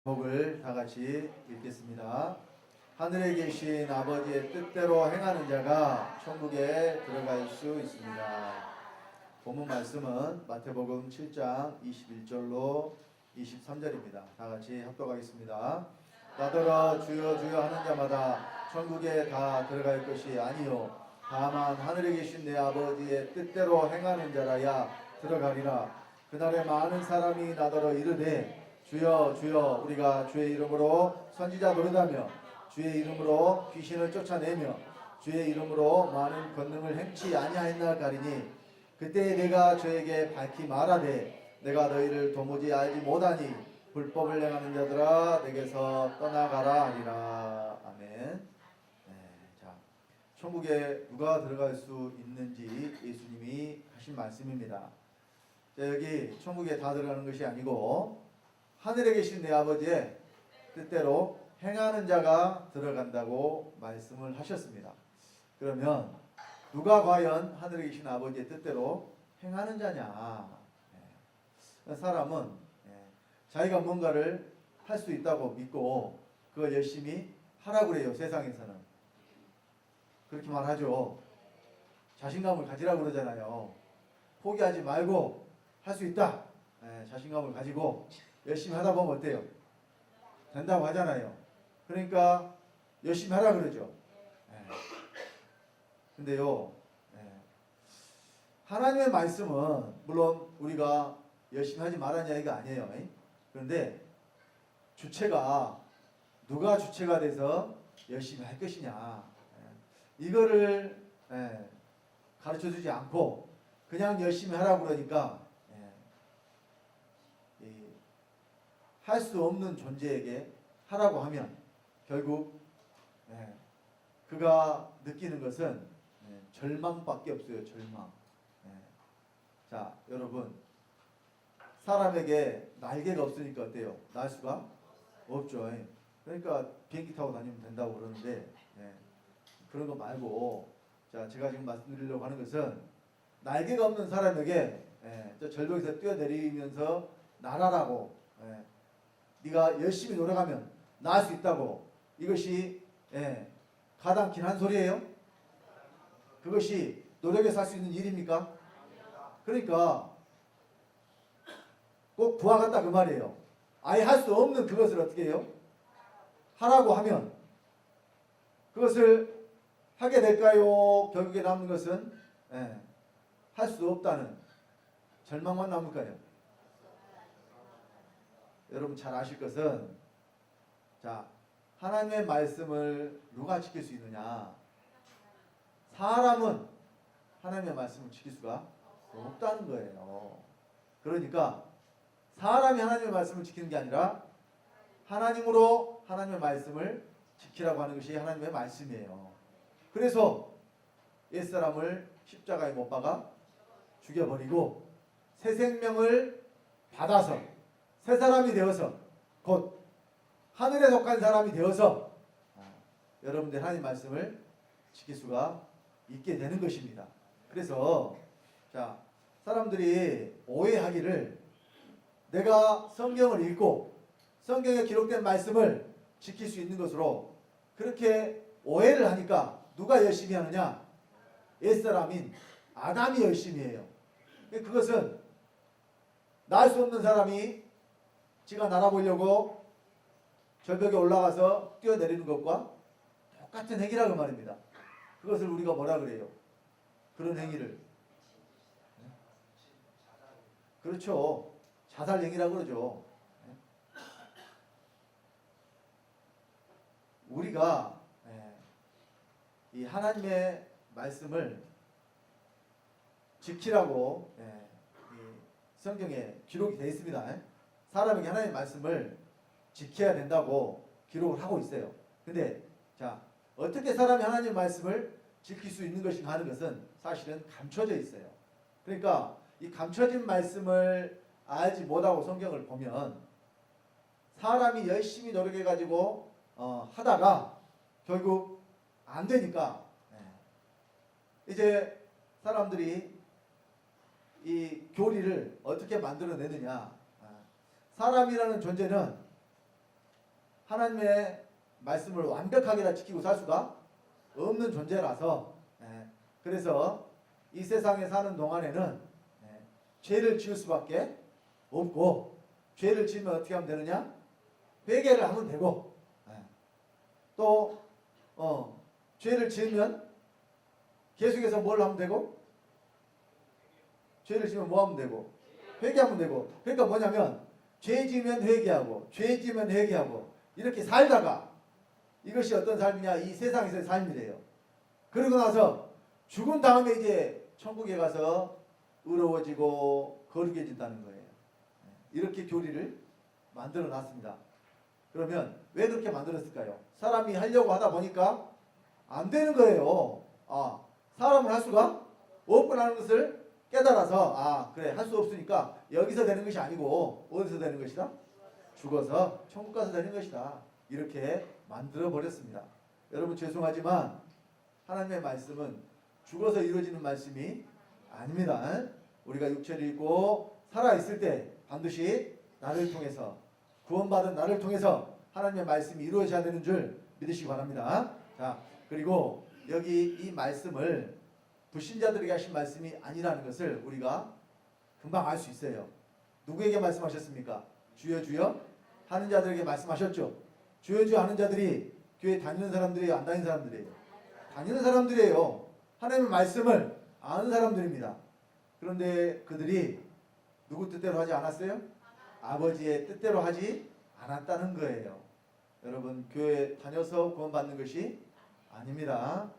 복을 다 같이 읽겠습니다. 하늘에 계신 아버지의 뜻대로 행하는 자가 천국에 들어갈 수 있습니다. 본문 말씀은 마태복음 7장 21절로 23절입니다. 다 같이 합독하겠습니다. 나더러 주여 주여 하는 자마다 천국에 다 들어갈 것이 아니요 다만 하늘에 계신 내 아버지의 뜻대로 행하는 자라야 들어가리라. 그날에 많은 사람이 나더러 이르되 주여 주여 우리가 주의 이름으로 선지자 노릇하며 주의 이름으로 귀신을 쫓아내며 주의 이름으로 많은 권능을 행치 아니하였나 가리니 그때 내가 저에게 밝히 말하되 내가 너희를 도무지 알지 못하니 불법을 행하는 자들아 내게서 떠나가라 하리라. 아멘. 자, 천국에 누가 들어갈 수 있는지 예수님이 하신 말씀입니다. 자, 여기 천국에 다 들어가는 것이 아니고 하늘에 계신 내 아버지의 뜻대로 행하는 자가 들어간다고 말씀을 하셨습니다. 그러면 누가 과연 하늘에 계신 아버지의 뜻대로 행하는 자냐? 사람은 자기가 뭔가를 할 수 있다고 믿고 그걸 열심히 하라고 그래요. 세상에서는 그렇게 말하죠. 자신감을 가지라고 그러잖아요. 포기하지 말고 할 수 있다. 자신감을 가지고 열심히 하다 보면 어때요? 된다고 하잖아요. 그러니까 열심히 하라 그러죠. 근데요, 하나님의 말씀은 물론 우리가 열심히 하지 말라는 이야기가 아니에요. 그런데 주체가 누가 주체가 돼서 열심히 할 것이냐 이거를 가르쳐주지 않고 그냥 열심히 하라고 그러니까 할 수 없는 존재에게 하라고 하면 결국 그가 느끼는 것은 절망밖에 없어요. 절망. 자, 여러분 사람에게 날개가 없으니까 어때요? 날 수가 없죠. 그러니까 비행기 타고 다니면 된다고 그러는데 그런 거 말고 자, 제가 지금 말씀드리려고 하는 것은 날개가 없는 사람에게 저 절벽에서 뛰어내리면서 날아라고 네가 열심히 노력하면 나을 수 있다고 이것이 가당키는 한 소리예요? 그것이 노력해서 할 수 있는 일입니까? 그러니까 꼭 부하 같다 그 말이에요. 아예 할 수 없는 그것을 어떻게 해요? 하라고 하면 그것을 하게 될까요? 결국에 남는 것은 할 수 없다는 절망만 남을까요? 여러분 잘 아실 것은 자, 하나님의 말씀을 누가 지킬 수 있느냐? 사람은 하나님의 말씀을 지킬 수가 없다는 거예요. 그러니까 사람이 하나님의 말씀을 지키는 게 아니라 하나님으로 하나님의 말씀을 지키라고 하는 것이 하나님의 말씀이에요. 그래서 옛사람을 십자가에 못 박아 죽여버리고 새 생명을 받아서 새 사람이 되어서 곧 하늘에 속한 사람이 되어서 여러분들 하나님 말씀을 지킬 수가 있게 되는 것입니다. 그래서 자, 사람들이 오해하기를 내가 성경을 읽고 성경에 기록된 말씀을 지킬 수 있는 것으로 그렇게 오해를 하니까 누가 열심히 하느냐? 옛사람인 아담이 열심히 해요. 그것은 날 수 없는 사람이 지가 날아보려고 절벽에 올라가서 뛰어내리는 것과 똑같은 행위라고 말입니다. 그것을 우리가 뭐라 그래요? 그런 행위를 그렇죠. 자살 행위라고 그러죠. 우리가 이 하나님의 말씀을 지키라고 성경에 기록이 되어 있습니다. 사람에게 하나님의 말씀을 지켜야 된다고 기록을 하고 있어요. 근데 자, 어떻게 사람이 하나님의 말씀을 지킬 수 있는 것인가 하는 것은 사실은 감춰져 있어요. 그러니까 이 감춰진 말씀을 알지 못하고 성경을 보면 사람이 열심히 노력해가지고 하다가 결국 안 되니까 이제 사람들이 이 교리를 어떻게 만들어내느냐. 사람이라는 존재는 하나님의 말씀을 완벽하게 다 지키고 살 수가 없는 존재라서 그래서 이 세상에 사는 동안에는 죄를 지을 수밖에 없고 죄를 지으면 어떻게 하면 되느냐? 회개를 하면 되고 또 죄를 지으면 계속해서 뭘 하면 되고 죄를 지으면 뭐 하면 되고 회개하면 되고 그러니까 뭐냐면 죄 지으면 회개하고 죄 지으면 회개하고 이렇게 살다가 이것이 어떤 삶이냐? 이 세상에서의 삶이래요. 그러고 나서 죽은 다음에 이제 천국에 가서 의로워지고 거룩해진다는 거예요. 이렇게 교리를 만들어 놨습니다. 그러면 왜 그렇게 만들었을까요? 사람이 하려고 하다 보니까 안 되는 거예요. 사람은 할 수가 없구나 하는 것을 깨달아서 그래 할 수 없으니까 여기서 되는 것이 아니고 어디서 되는 것이다? 죽어서 천국 가서 되는 것이다. 이렇게 만들어 버렸습니다. 여러분 죄송하지만 하나님의 말씀은 죽어서 이루어지는 말씀이 아닙니다. 우리가 육체를 입고 살아있을 때 반드시 나를 통해서 구원받은 나를 통해서 하나님의 말씀이 이루어져야 되는 줄 믿으시기 바랍니다. 자, 그리고 여기 이 말씀을 불신자들에게 하신 말씀이 아니라는 것을 우리가 금방 알 수 있어요. 누구에게 말씀하셨습니까? 주여 주여 하는 자들에게 말씀하셨죠. 주여 주여 하는 자들이 교회 다니는 사람들이에요? 안 다니는 사람들이에요? 다니는 사람들이에요. 하나님의 말씀을 아는 사람들입니다. 그런데 그들이 누구 뜻대로 하지 않았어요? 아버지의 뜻대로 하지 않았다는 거예요. 여러분 교회 다녀서 구원받는 것이 아닙니다.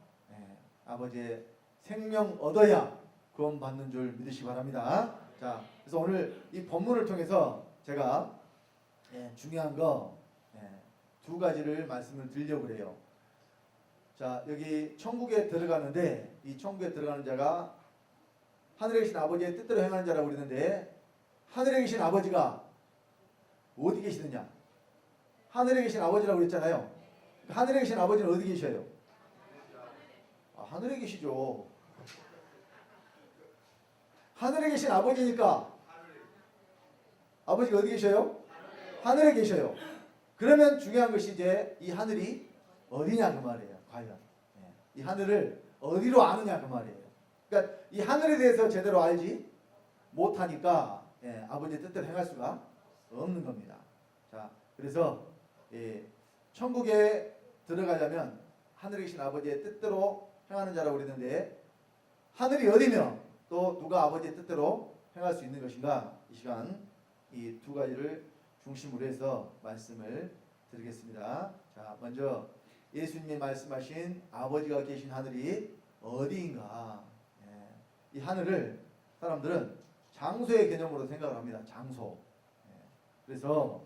아버지의 생명 얻어야 구원받는 줄 믿으시기 바랍니다. 자, 그래서 오늘 이 본문을 통해서 제가 중요한 거 두 가지를 말씀을 드리려고 그래요. 자, 여기 천국에 들어가는데 이 천국에 들어가는 자가 하늘에 계신 아버지의 뜻대로 행하는 자라고 그러는데 하늘에 계신 아버지가 어디 계시느냐? 하늘에 계신 아버지라고 그랬잖아요. 하늘에 계신 아버지는 어디 계셔요? 하늘에 계시죠. 하늘에 계신 아버지니까 아버지가 어디 계셔요? 하늘에 계셔요. 그러면 중요한 것이 이제 이 하늘이 어디냐 그 말이에요. 과연 이 하늘을 어디로 아느냐 그 말이에요. 그러니까 이 하늘에 대해서 제대로 알지 못하니까 아버지의 뜻대로 행할 수가 없는 겁니다. 자, 그래서 천국에 들어가려면 하늘에 계신 아버지의 뜻대로 행하는 자라고 그랬는데 하늘이 어디며 또 누가 아버지의 뜻대로 행할 수 있는 것인가? 이 시간 이 두 가지를 중심으로 해서 말씀을 드리겠습니다. 자, 먼저 예수님이 말씀하신 아버지가 계신 하늘이 어디인가? 이 하늘을 사람들은 장소의 개념으로 생각을 합니다. 장소. 그래서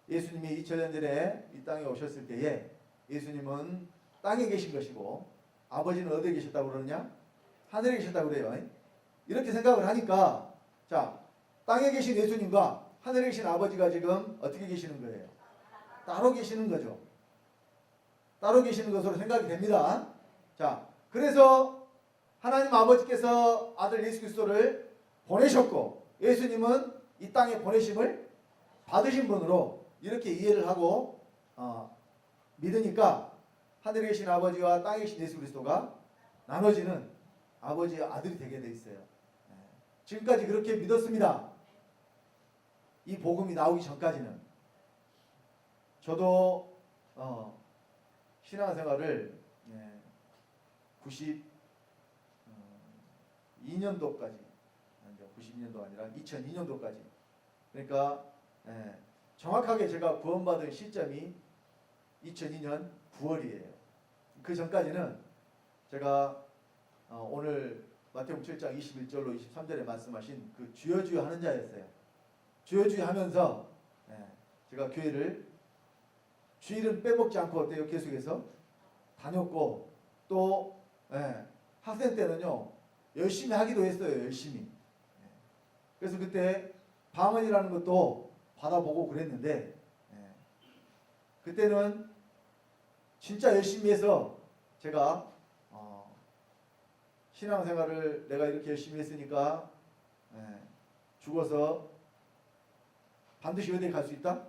예수님이 2000년 전에 이 땅에 오셨을 때에 예수님은 땅에 계신 것이고 아버지는 어디에 계셨다고 그러느냐? 하늘에 계셨다고 그래요. 이렇게 생각을 하니까 자, 땅에 계신 예수님과 하늘에 계신 아버지가 지금 어떻게 계시는 거예요? 따로 계시는 거죠. 따로 계시는 것으로 생각이 됩니다. 자, 그래서 하나님 아버지께서 아들 예수 그리스도를 보내셨고 예수님은 이 땅에 보내심을 받으신 분으로 이렇게 이해를 하고 믿으니까 하늘에 계신 아버지와 땅에 계신 예수 그리스도가 나눠지는 아버지의 아들이 되게 돼 있어요. 지금까지 그렇게 믿었습니다. 이 복음이 나오기 전까지는 저도 신앙생활을 92년도까지 92년도 아니라 2002년도까지 그러니까 정확하게 제가 구원받은 시점이 2002년 9월이에요. 그 전까지는 제가 오늘 마태복음 7장 21절로 23절에 말씀하신 그 주여 주여 하는 자였어요. 주여 주여 하면서 제가 교회를 주일은 빼먹지 않고 어때요? 계속해서 다녔고 또 학생 때는요 열심히 하기도 했어요. 열심히. 그래서 그때 방언이라는 것도 받아보고 그랬는데 그때는 진짜 열심히 해서 제가 신앙생활을 내가 이렇게 열심히 했으니까 죽어서 반드시 어디에 갈 수 있다?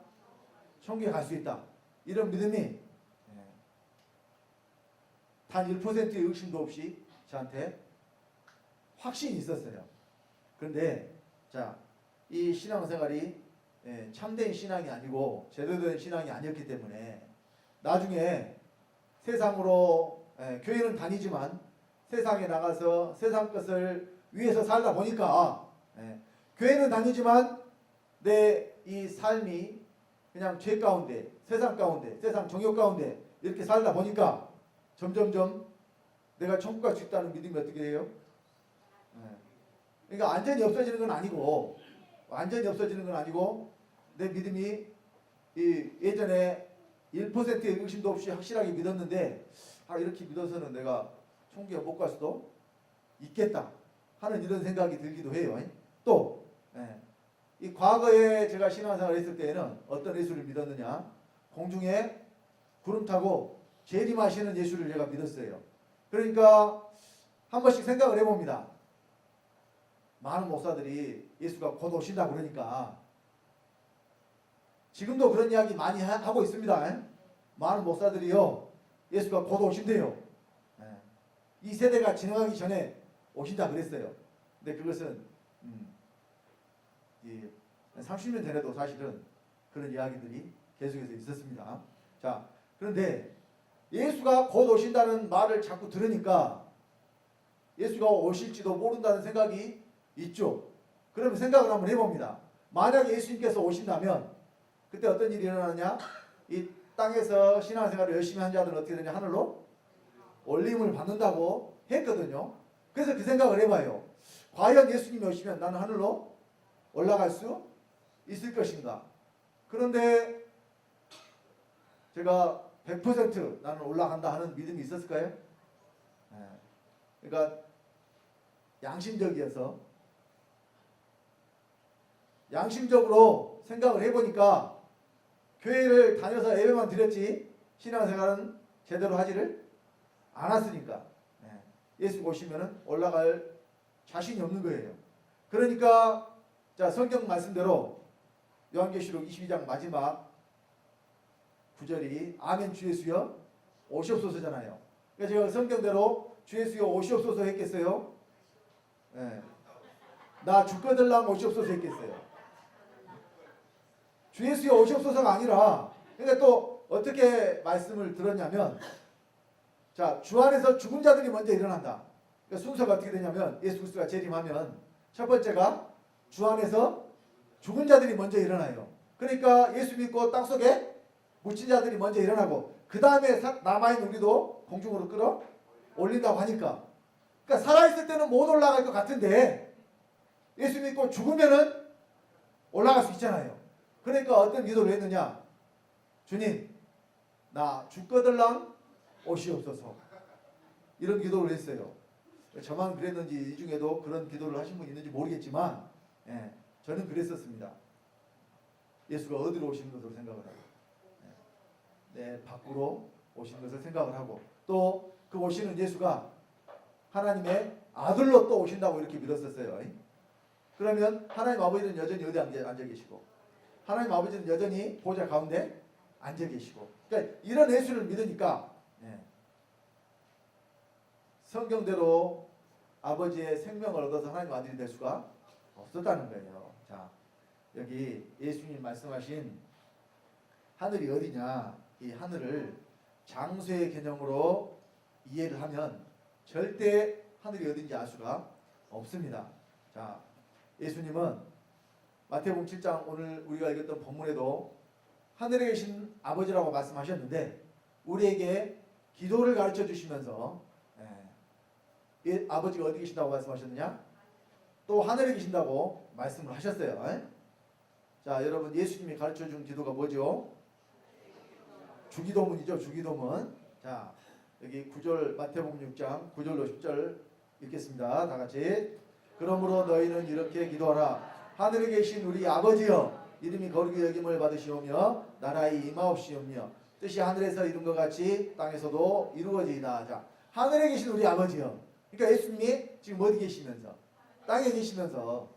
천국에 갈 수 있다. 이런 믿음이 단 1%의 의심도 없이 저한테 확신이 있었어요. 그런데 자, 이 신앙생활이 참된 신앙이 아니고 제대로 된 신앙이 아니었기 때문에 나중에 세상으로 교회는 다니지만 세상에 나가서 세상 것을 위해서 살다 보니까 교회는 다니지만 내 이 삶이 그냥 죄 가운데, 세상 가운데, 세상 정욕 가운데 이렇게 살다 보니까 점점점 내가 천국 갈 수 있다는 믿음이 어떻게 돼요? 그러니까 완전히 없어지는 건 아니고, 완전히 없어지는 건 아니고 내 믿음이 이 예전에 1%의 의심도 없이 확실하게 믿었는데 이렇게 믿어서는 내가 천국에 못 갈 수도 있겠다 하는 이런 생각이 들기도 해요. 또 이 과거에 제가 신앙생활을 했을 때에는 어떤 예수를 믿었느냐, 공중에 구름 타고 재림하시는 예수를 제가 믿었어요. 그러니까 한 번씩 생각을 해봅니다. 많은 목사들이 예수가 곧 오신다 그러니까 지금도 그런 이야기 많이 하고 있습니다. 많은 목사들이요, 예수가 곧 오신대요. 이 세대가 진행하기 전에 오신다 그랬어요. 근데 그것은 30년 전에도 사실은 그런 이야기들이 계속해서 있었습니다. 자, 그런데 예수가 곧 오신다는 말을 자꾸 들으니까 예수가 오실지도 모른다는 생각이 있죠. 그러면 생각을 한번 해봅니다. 만약에 예수님께서 오신다면 그때 어떤 일이 일어나냐? 이 땅에서 신앙생활을 열심히 한 자들은 어떻게 되냐? 하늘로 올림을 받는다고 했거든요. 그래서 그 생각을 해봐요. 과연 예수님이 오시면 나는 하늘로 올라갈 수 있을 것인가? 그런데 제가 100% 나는 올라간다 하는 믿음이 있었을까요? 그러니까 양심적이어서 양심적으로 생각을 해보니까 교회를 다녀서 예배만 드렸지 신앙생활은 제대로 하지를 않았으니까 예수 보시면 올라갈 자신이 없는 거예요. 그러니까 자, 성경 말씀대로 요한계시록 22장 마지막 9절이 아멘 주 예수여 오시옵소서잖아요. 그러니까 제가 성경대로 주 예수여 오시옵소서 했겠어요? 나 죽거들랑 오시옵소서 했겠어요? 주 예수여 오시옵소서가 아니라, 그러니까 또 어떻게 말씀을 들었냐면, 자, 주 안에서 죽은 자들이 먼저 일어난다. 그러니까 순서가 어떻게 되냐면 예수 그리스도가 재림하면 첫 번째가 주 안에서 죽은 자들이 먼저 일어나요. 그러니까 예수 믿고 땅속에 묻힌 자들이 먼저 일어나고 그 다음에 남아있는 우리도 공중으로 끌어 올린다고 하니까, 그러니까 살아있을 때는 못 올라갈 것 같은데 예수 믿고 죽으면은 올라갈 수 있잖아요. 그러니까 어떤 기도를 했느냐? 주님, 나 죽거들랑 오시옵소서. 이런 기도를 했어요. 저만 그랬는지 이 중에도 그런 기도를 하신 분 있는지 모르겠지만 저는 그랬었습니다. 예수가 어디로 오시는 것으로 생각을 하고 내 밖으로 오시는 것을 생각을 하고 또 그 오시는 예수가 하나님의 아들로 또 오신다고 이렇게 믿었었어요. 그러면 하나님 아버지는 여전히 어디 앉아 계시고 하나님 아버지는 여전히 보좌 가운데 앉아 계시고, 그러니까 이런 예수를 믿으니까 성경대로 아버지의 생명을 얻어서 하나님 아들이 될 수가 없었다는 거예요. 자, 여기 예수님 말씀하신 하늘이 어디냐, 이 하늘을 장소의 개념으로 이해를 하면 절대 하늘이 어딘지 알 수가 없습니다. 자, 예수님은 마태복음 7장 오늘 우리가 읽었던 본문에도 하늘에 계신 아버지라고 말씀하셨는데 우리에게 기도를 가르쳐 주시면서 아버지가 어디 계신다고 말씀하셨느냐? 또 하늘에 계신다고 말씀을 하셨어요. 자, 여러분 예수님이 가르쳐 준 기도가 뭐죠? 주기도문이죠. 주기도문. 자, 여기 9절 마태복음 6장 9절로 10절 읽겠습니다. 다 같이. 그러므로 너희는 이렇게 기도하라. 하늘에 계신 우리 아버지여, 이름이 거룩히 여김을 받으시오며 나라의 임하옵시오며 뜻이 하늘에서 이룬 것 같이 땅에서도 이루어지이다. 자, 하늘에 계신 우리 아버지여. 그러니까 예수님이 지금 어디 계시면서? 땅에 계시면서,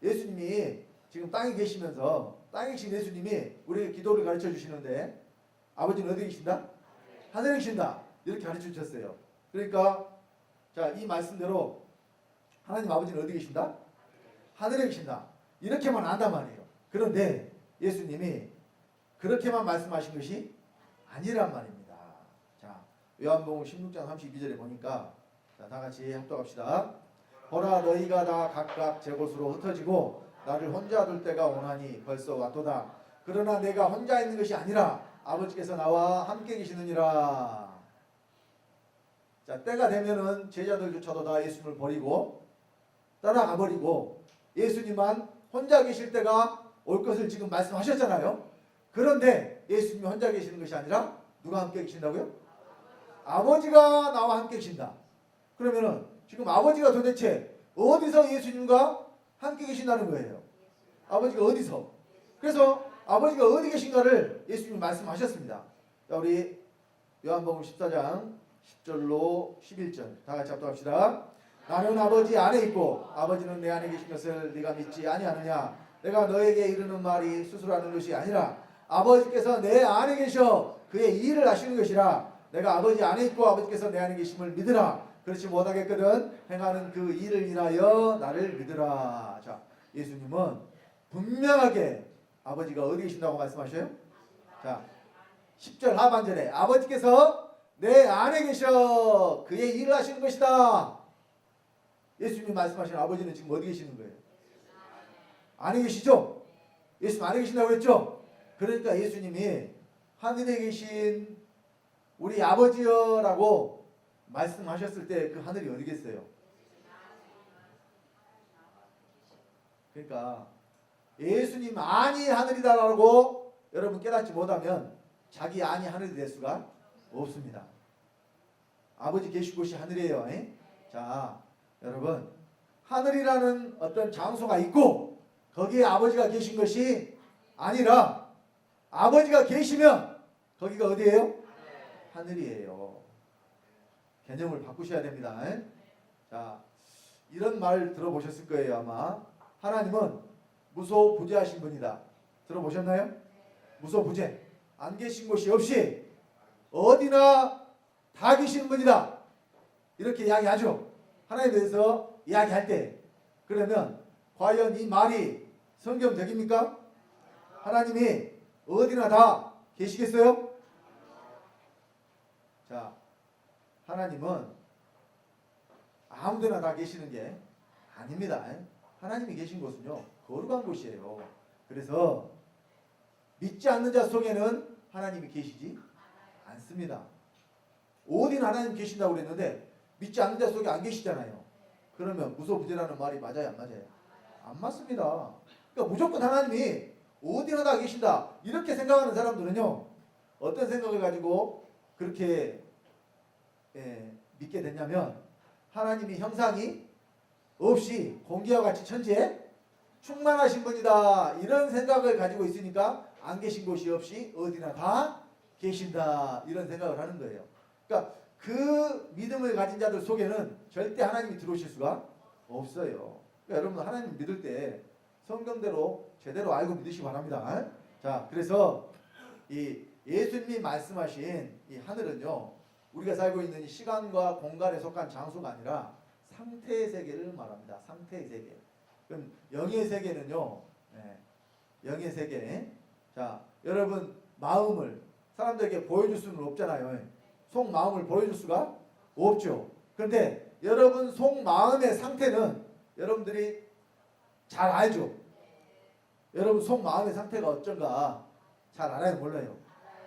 예수님이 지금 땅에 계시면서 땅에 계신 예수님이 우리에게 기도를 가르쳐 주시는데 아버지는 어디 계신다? 하늘에 계신다. 이렇게 가르쳐 주셨어요. 그러니까 자, 이 말씀대로 하나님 아버지는 어디 계신다? 하늘에 계신다. 이렇게만 안단 말이에요. 그런데 예수님이 그렇게만 말씀하신 것이 아니란 말입니다. 자, 요한복음 16장 32절에 보니까 자, 다 같이 합독합시다. 보라 너희가 다 각각 제 곳으로 흩어지고 나를 혼자 둘 때가 오나니 벌써 왔도다. 그러나 내가 혼자 있는 것이 아니라 아버지께서 나와 함께 계시느니라. 자, 때가 되면은 제자들조차도 다 예수님을 버리고 따라가 버리고 예수님만 혼자 계실 때가 올 것을 지금 말씀하셨잖아요. 그런데 예수님이 혼자 계시는 것이 아니라 누가 함께 계신다고요? 아버지가 나와 함께 계신다. 그러면은 지금 아버지가 도대체 어디서 예수님과 함께 계신다는 거예요? 아버지가 어디서? 그래서 아버지가 어디 계신가를 예수님이 말씀하셨습니다. 자, 우리 요한복음 14장 10절로 11절 다 같이 합독합시다. 나는 아버지 안에 있고 아버지는 내 안에 계신 것을 네가 믿지 아니하느냐? 내가 너에게 이르는 말이 스스로하는 것이 아니라 아버지께서 내 안에 계셔 그의 일을 하시는 것이라. 내가 아버지 안에 있고 아버지께서 내 안에 계심을 믿으라. 그렇지 못하겠거든 행하는 그 일을 인하여 나를 믿으라. 자, 예수님은 분명하게 아버지가 어디 계신다고 말씀하셔요? 자, 10절 하반절에 아버지께서 내 안에 계셔 그의 일을 하시는 것이다. 예수님이 말씀하시는 아버지는 지금 어디 계시는 거예요? 안에 계시죠? 예수님 안에 계신다고 했죠? 그러니까 예수님이 하늘에 계신 우리 아버지여라고 말씀하셨을 때 그 하늘이 어디겠어요? 그러니까 예수님 안이 하늘이다라고 여러분 깨닫지 못하면 자기 안이 하늘이 될 수가 없습니다. 아버지 계신 곳이 하늘이에요. 자, 여러분 하늘이라는 어떤 장소가 있고 거기에 아버지가 계신 것이 아니라 아버지가 계시면 거기가 어디예요? 하늘이에요. 개념을 바꾸셔야 됩니다. 자, 이런 말 들어보셨을 거예요. 아마 하나님은 무소부재하신 분이다. 들어보셨나요? 무소부재, 안 계신 곳이 없이 어디나 다 계시는 분이다. 이렇게 이야기하죠. 하나님에 대해서 이야기할 때. 그러면 과연 이 말이 성경적입니까? 하나님이 어디나 다 계시겠어요? 자, 하나님은 아무데나 다 계시는 게 아닙니다. 하나님이 계신 곳은요 거룩한 곳이에요. 그래서 믿지 않는 자 속에는 하나님이 계시지 않습니다. 어디나 하나님 계신다고 그랬는데 믿지 않는 자 속에 안 계시잖아요. 그러면 무소부재라는 말이 맞아요, 안 맞아요? 안 맞습니다. 그러니까 무조건 하나님이 어디나 다 계신다 이렇게 생각하는 사람들은요 어떤 생각을 가지고 그렇게 믿게 됐냐면 하나님이 형상이 없이 공기와 같이 천지에 충만하신 분이다 이런 생각을 가지고 있으니까 안 계신 곳이 없이 어디나 다 계신다 이런 생각을 하는 거예요. 그러니까 그 믿음을 가진 자들 속에는 절대 하나님이 들어오실 수가 없어요. 그러니까 여러분 하나님 믿을 때 성경대로 제대로 알고 믿으시기 바랍니다. 자, 그래서 이 예수님이 말씀하신 이 하늘은요 우리가 살고 있는 이 시간과 공간에 속한 장소가 아니라 상태의 세계를 말합니다. 상태의 세계. 그럼 영의 세계는요. 영의 세계. 자, 여러분 마음을 사람들에게 보여줄 수는 없잖아요. 속마음을 보여줄 수가 없죠. 그런데 여러분 속마음의 상태는 여러분들이 잘 알죠. 여러분 속마음의 상태가 어쩐가 잘 알아요, 몰라요?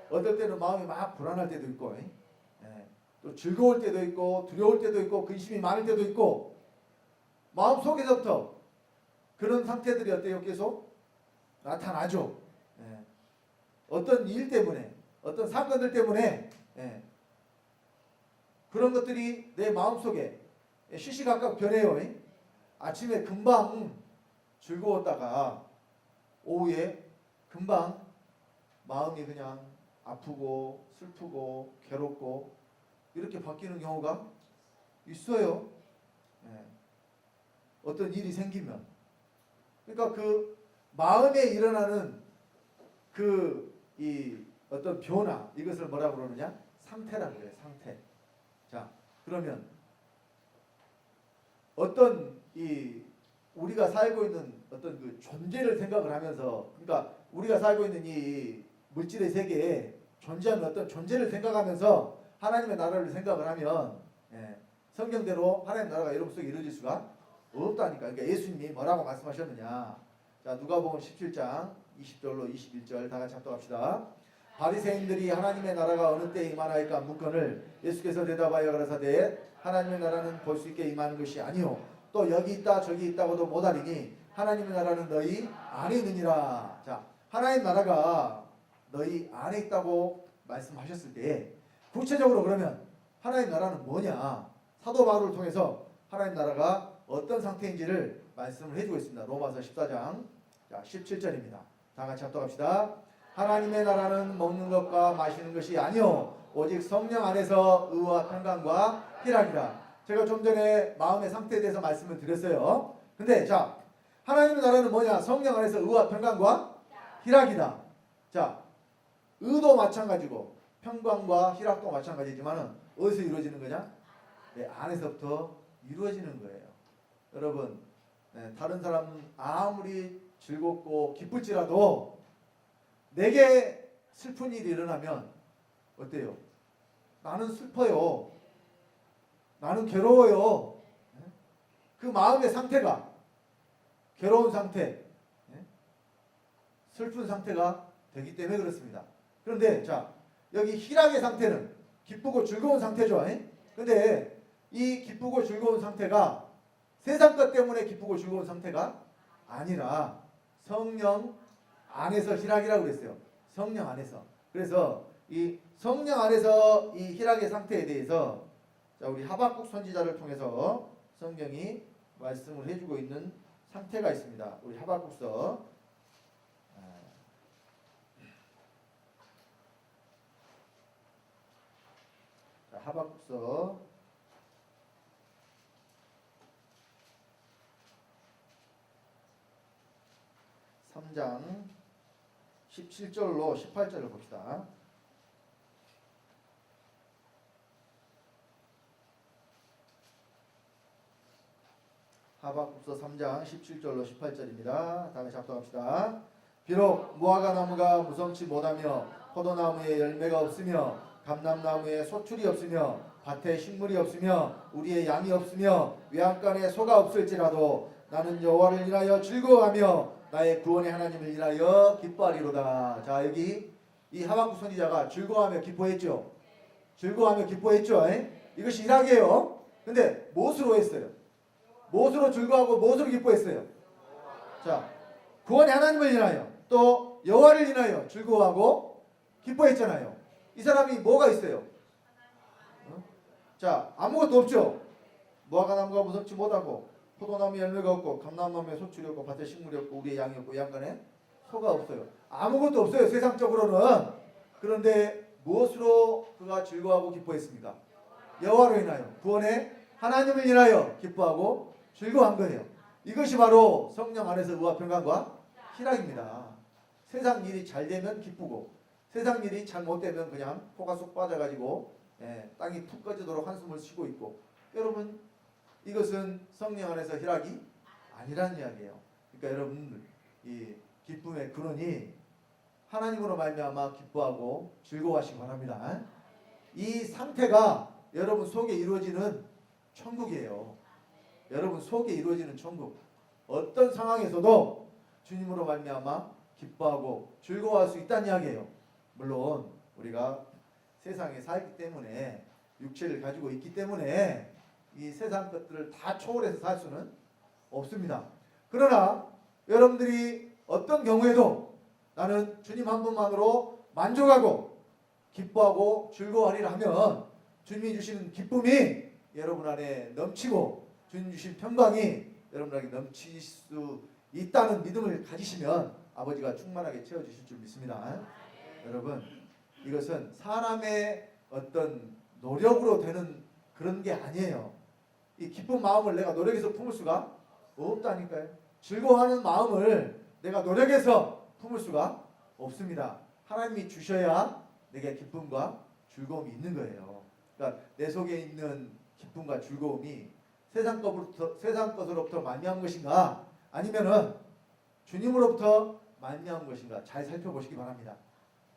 어떨 때는 마음이 막 불안할 때도 있고 또 즐거울 때도 있고 두려울 때도 있고 근심이 많을 때도 있고 마음속에서부터 그런 상태들이 어때요? 계속 나타나죠. 어떤 일 때문에 어떤 사건들 때문에 그런 것들이 내 마음속에 시시각각 변해요. 아침에 금방 즐거웠다가 오후에 금방 마음이 그냥 아프고 슬프고 괴롭고 이렇게 바뀌는 경우가 있어요. 어떤 일이 생기면. 그러니까 그 마음에 일어나는 이 어떤 변화, 이것을 뭐라고 그러느냐? 상태라고 그래요. 상태. 자, 그러면 어떤 우리가 살고 있는 어떤 그 존재를 생각을 하면서, 그러니까 우리가 살고 있는 이 물질의 세계에 존재하는 어떤 존재를 생각하면서 하나님의 나라를 생각을 하면, 성경대로 하나님 나라가 여러분 속에 이루어질 수가 없다니까. 그러니까 예수님이 뭐라고 말씀하셨느냐? 자, 누가복음 17장 20절로 21절 다 같이 합독합시다. 바리새인들이 하나님의 나라가 어느 때에 임하나이까 묻거늘 예수께서 대답하여 가라사대 하나님의 나라는 볼 수 있게 임하는 것이 아니요 또 여기 있다 저기 있다고도 못하리니 하나님의 나라는 너희 안에 있느니라. 자, 하나님 나라가 너희 안에 있다고 말씀하셨을 때 구체적으로 그러면 하나님 나라는 뭐냐? 사도 바울을 통해서 하나님 나라가 어떤 상태인지를 말씀을 해주고 있습니다. 로마서 14장 자 17절입니다. 다 같이 합독합시다. 하나님의 나라는 먹는 것과 마시는 것이 아니요 오직 성령 안에서 의와 평강과 희락이라. 제가 좀 전에 마음의 상태에 대해서 말씀을 드렸어요. 근데 자, 하나님의 나라는 뭐냐? 성령 안에서 의와 평강과 희락이다. 자, 의도 마찬가지고 평강과 희락도 마찬가지지만 어디서 이루어지는 거냐? 내 안에서부터 이루어지는 거예요. 여러분, 다른 사람 아무리 즐겁고 기쁠지라도 내게 슬픈 일이 일어나면 어때요? 나는 슬퍼요. 나는 괴로워요. 그 마음의 상태가 괴로운 상태, 슬픈 상태가 되기 때문에 그렇습니다. 그런데 자, 여기 희락의 상태는 기쁘고 즐거운 상태죠. 그런데 이 기쁘고 즐거운 상태가 세상 것 때문에 기쁘고 즐거운 상태가 아니라 성령 안에서 희락이라고 그랬어요. 성령 안에서. 그래서 이 성령 안에서 이 희락의 상태에 대해서 자, 우리 하박국 선지자를 통해서 성경이 말씀을 해주고 있는 상태가 있습니다. 우리 하박국서 하박국서 3장 17절로 18절을 봅시다. 하박국서 3장 17절로 18절입니다. 다음에 작성합시다. 비록 무화과 나무가 무성치 못하며 포도나무에 열매가 없으며 감람나무에 소출이 없으며 밭에 식물이 없으며 우리의 양이 없으며 외양간에 소가 없을지라도 나는 여호와를 인하여 즐거워하며 나의 구원의 하나님을 인하여 기뻐하리로다. 자, 여기 이 하박국 선지자가 즐거워하며 기뻐했죠. 즐거워하며 기뻐했죠. 이것이 희락이에요. 근데 무엇으로 했어요? 무엇으로 즐거워하고 무엇으로 기뻐했어요? 자, 구원의 하나님을 인하여 또 여호와를 인하여 즐거워하고 기뻐했잖아요. 이 사람이 뭐가 있어요? 자, 아무것도 없죠. 무화과 나무가 무섭지 못하고 포도나무 열매가 없고 감람나무에 소출이 없고 밭에 식물이 없고 우리의 양이 없고 양간에 소가 없어요. 아무것도 없어요. 세상적으로는. 그런데 무엇으로 그가 즐거워하고 기뻐했습니까? 여호와로 인하여 구원의 하나님을 인하여 기뻐하고 즐거워한 거예요. 이것이 바로 성령 안에서 의와 평강과 희락입니다. 세상 일이 잘 되면 기쁘고 세상 일이 잘못되면 그냥 코가 쏙 빠져가지고 땅이 푹 꺼지도록 한숨을 쉬고 있고, 여러분 이것은 성령 안에서 희락이 아니라는 이야기예요. 그러니까 여러분 이 기쁨의 근원이 하나님으로 말미암아 기뻐하고 즐거워하시기 바랍니다. 이 상태가 여러분 속에 이루어지는 천국이에요. 여러분 속에 이루어지는 천국. 어떤 상황에서도 주님으로 말미암아 기뻐하고 즐거워할 수 있다는 이야기예요. 물론 우리가 세상에 살기 때문에 육체를 가지고 있기 때문에 이 세상 것들을 다 초월해서 살 수는 없습니다. 그러나 여러분들이 어떤 경우에도 나는 주님 한 분만으로 만족하고 기뻐하고 즐거워하리라 하면 주님이 주시는 기쁨이 여러분 안에 넘치고 주님 주신 평강이 여러분에게 넘칠 수 있다는 믿음을 가지시면 아버지가 충만하게 채워주실 줄 믿습니다. 여러분 이것은 사람의 어떤 노력으로 되는 그런 게 아니에요. 이 기쁜 마음을 내가 노력해서 품을 수가 없다니까요. 즐거워하는 마음을 내가 노력해서 품을 수가 없습니다. 하나님이 주셔야 내게 기쁨과 즐거움이 있는 거예요. 그러니까 내 속에 있는 기쁨과 즐거움이 세상 것으로부터 말미암은 것인가, 아니면은 주님으로부터 말미암은 것인가, 잘 살펴보시기 바랍니다.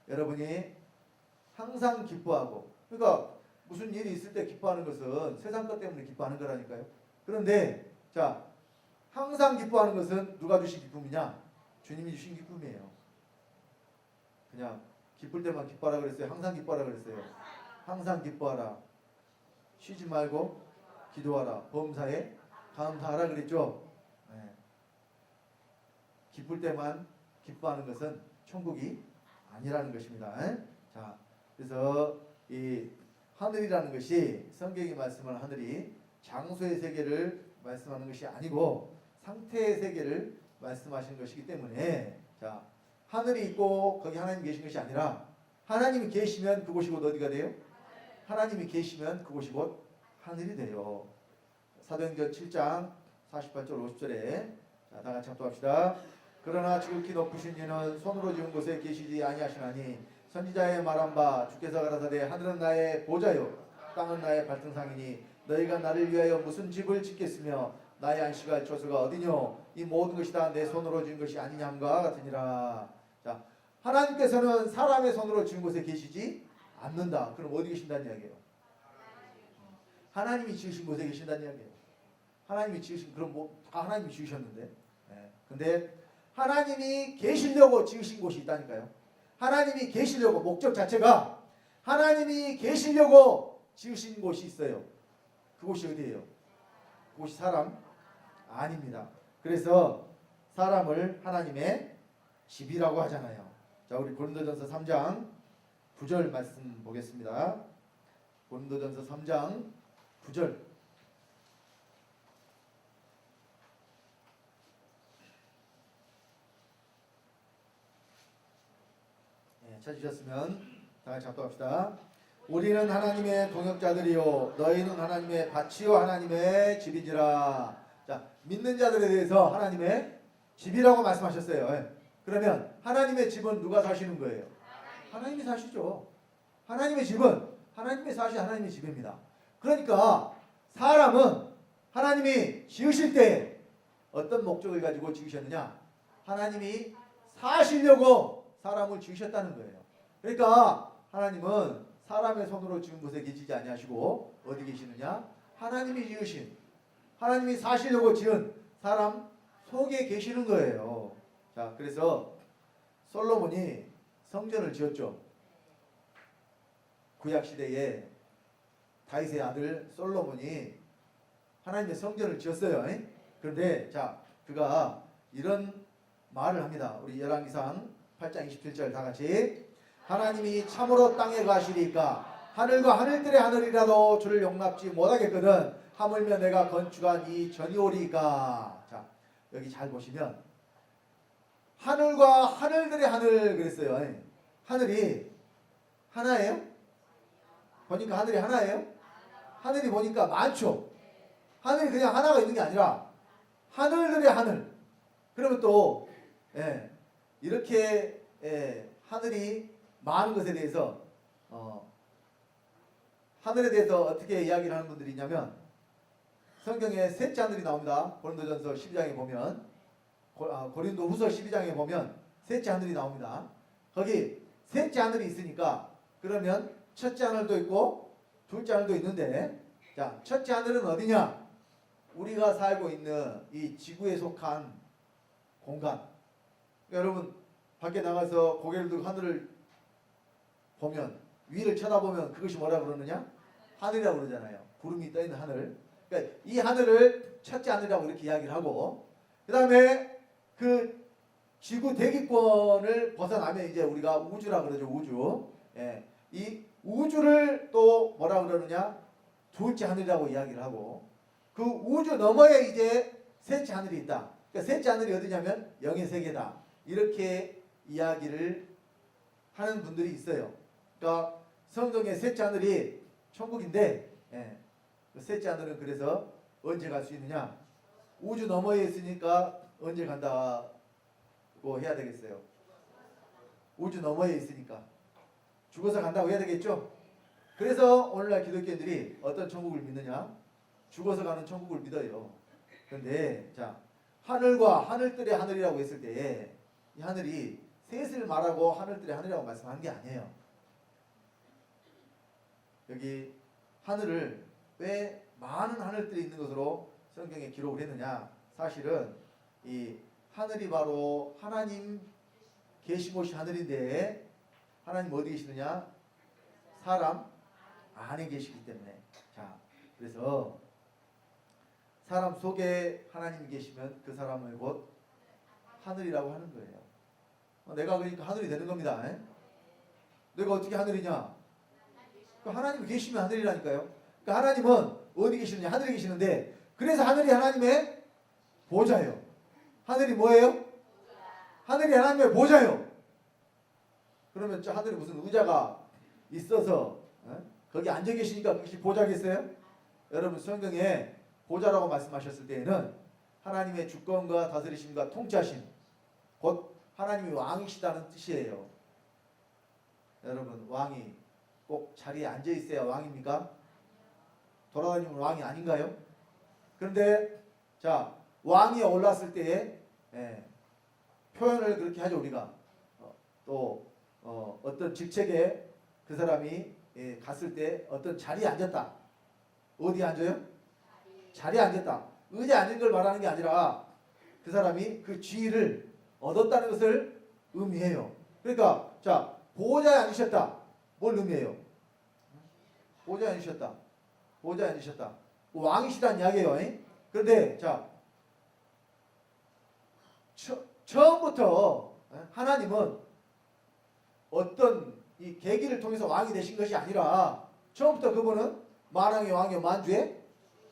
여러분이 항상 기뻐하고, 그러니까 무슨 일이 있을 때 기뻐하는 것은 세상 것 때문에 기뻐하는 거라니까요. 그런데 자, 항상 기뻐하는 것은 누가 주신 기쁨이냐? 주님이 주신 기쁨이에요. 그냥 기쁠 때만 기뻐하라 그랬어요? 항상 기뻐하라 그랬어요? 항상 기뻐하라. 쉬지 말고 기도하라. 범사에 감사하라 그랬죠? 네. 기쁠 때만 기뻐하는 것은 천국이 아니라는 것입니다. 자, 그래서 이 하늘이라는 것이, 성경이 말씀하는 하늘이 장소의 세계를 말씀하는 것이 아니고 상태의 세계를 말씀하시는 것이기 때문에, 자, 하늘이 있고 거기 하나님이 계신 것이 아니라, 하나님이 계시면 그곳이 곧 어디가 돼요? 하나님이 계시면 그곳이 곧 하늘이 돼요. 사도행전 7장 48절 50절에 자, 다 같이 합독합시다. 그러나 지극히 높으신 이는 손으로 지은 곳에 계시지 아니하시나니 선지자의 말한 바 주께서 가라사대 하늘은 나의 보좌요 땅은 나의 발등상이니 너희가 나를 위하여 무슨 집을 짓겠으며 나의 안식할 처소가 어디뇨? 이 모든 것이 다 내 손으로 지은 것이 아니냐 함과 같으니라. 자, 하나님께서는 사람의 손으로 지은 곳에 계시지 않는다. 그럼 어디 계신다는 이야기예요? 하나님이 지으신 곳에 계신다는 이야기예요. 하나님이 지으신, 그럼 뭐 다 하나님이 지으셨는데, 네. 근데 하나님이 계시려고 지으신 곳이 있다니까요. 하나님이 계시려고, 목적 자체가 하나님이 계시려고 지으신 곳이 있어요. 그곳이 어디예요? 그곳이 사람 아닙니다. 그래서 사람을 하나님의 집이라고 하잖아요. 자, 우리 고린도전서 3장 9절 말씀 보겠습니다. 고린도전서 3장 9절. 찾으셨으면 다 같이 합독합시다. 우리는 하나님의 동역자들이요 너희는 하나님의 밭이요 하나님의 집이니라. 자, 믿는 자들에 대해서 하나님의 집이라고 말씀하셨어요. 그러면 하나님의 집은 누가 사시는 거예요? 하나님이 사시죠. 하나님의 집은 하나님이 사시 하나님의 집입니다. 그러니까 사람은 하나님이 지으실 때 어떤 목적을 가지고 지으셨느냐? 하나님이 사시려고 사람을 지으셨다는 거예요. 그러니까 하나님은 사람의 손으로 지은 곳에 계시지 아니하시고 어디 계시느냐? 하나님이 지으신, 하나님이 사시려고 지은 사람 속에 계시는 거예요. 자, 그래서 솔로몬이 성전을 지었죠. 구약 시대에 다윗의 아들 솔로몬이 하나님의 성전을 지었어요. 그런데 자, 그가 이런 말을 합니다. 우리 열왕기상 8장 27절 다 같이. 하나님이 참으로 땅에 가시리까 하늘과 하늘들의 하늘이라도 주를 용납지 못하겠거든 하물며 내가 건축한 이 전이 오리까. 자, 여기 잘 보시면 하늘과 하늘들의 하늘 그랬어요. 하늘이 하나예요? 보니까 하늘이 하나예요? 하늘이 보니까 많죠. 하늘이 그냥 하나가 있는 게 아니라 하늘들의 하늘. 그러면 또 이렇게 하늘이 많은 것에 대해서 하늘에 대해서 어떻게 이야기를 하는 분들이 있냐면 성경에 셋째 하늘이 나옵니다. 고린도전서 12장에 보면 고린도후서 12장에 보면 셋째 하늘이 나옵니다. 거기 셋째 하늘이 있으니까 그러면 첫째 하늘도 있고 둘째 하늘도 있는데, 자, 첫째 하늘은 어디냐? 우리가 살고 있는 이 지구에 속한 공간. 그러니까 여러분 밖에 나가서 고개를 들고 하늘을 보면, 위를 쳐다보면 그것이 뭐라고 그러느냐? 하늘이라고 그러잖아요. 구름이 떠있는 하늘. 그러니까 이 하늘을 첫째 하늘이라고 이렇게 이야기를 하고, 그 다음에 그 지구 대기권을 벗어나면 이제 우리가 우주라고 그러죠. 우주. 이 우주를 또 뭐라고 그러느냐? 둘째 하늘이라고 이야기를 하고, 그 우주 너머에 이제 셋째 하늘이 있다. 그러니까 셋째 하늘이 어디냐면 영의 세계다. 이렇게 이야기를 하는 분들이 있어요. 그러니까 성경의 셋째 하늘이 천국인데, 그 셋째 하늘은 그래서 언제 갈 수 있느냐? 우주 너머에 있으니까 언제 간다고 해야 되겠어요? 우주 너머에 있으니까 죽어서 간다고 해야 되겠죠? 그래서 오늘날 기독교인들이 어떤 천국을 믿느냐? 죽어서 가는 천국을 믿어요. 그런데 자, 하늘과 하늘들의 하늘이라고 했을 때 이 하늘이 셋을 말하고 하늘들의 하늘이라고 말씀한 게 아니에요. 여기 하늘을 왜 많은 하늘들이 있는 것으로 성경에 기록을 했느냐? 사실은 이 하늘이 바로 하나님 계신 곳이 하늘인데 하나님 어디 계시느냐? 사람 안에 계시기 때문에. 자, 그래서 사람 속에 하나님이 계시면 그 사람을 곧 하늘이라고 하는 거예요. 내가 그러니까 하늘이 되는 겁니다. 내가 어떻게 하늘이냐? 하나님이 계시면 하늘이라니까요. 그러니까 하나님은 어디 계시느냐? 하늘에 계시는데 그래서 하늘이 하나님의 보좌예요. 하늘이 뭐예요? 하늘이 하나님의 보좌예요. 그러면 저 하늘에 무슨 의자가 있어서 거기 앉아 계시니까 그것이 보좌겠어요? 여러분 성경에 보좌라고 말씀하셨을 때에는 하나님의 주권과 다스리심과 통치하심 곧 하나님이 왕이시다는 뜻이에요. 여러분 왕이 꼭 자리에 앉아 있어야 왕입니까? 돌아다니면 왕이 아닌가요? 그런데 자 왕이 올랐을 때에 표현을 그렇게 하죠 우리가. 또 어떤 직책에 그 사람이 갔을 때 어떤 자리에 앉았다. 어디에 앉아요? 자리에 앉았다. 의자에 앉은 걸 말하는 게 아니라 그 사람이 그 지위를 얻었다는 것을 의미해요. 그러니까 자 보좌에 앉으셨다. 뭘 의미해요? 보좌에 앉으셨다. 보좌에 앉으셨다. 왕이시다는 이야기예요. 그런데 자 처음부터 하나님은 어떤 이 계기를 통해서 왕이 되신 것이 아니라 처음부터 그분은 만왕의 왕이요 만주의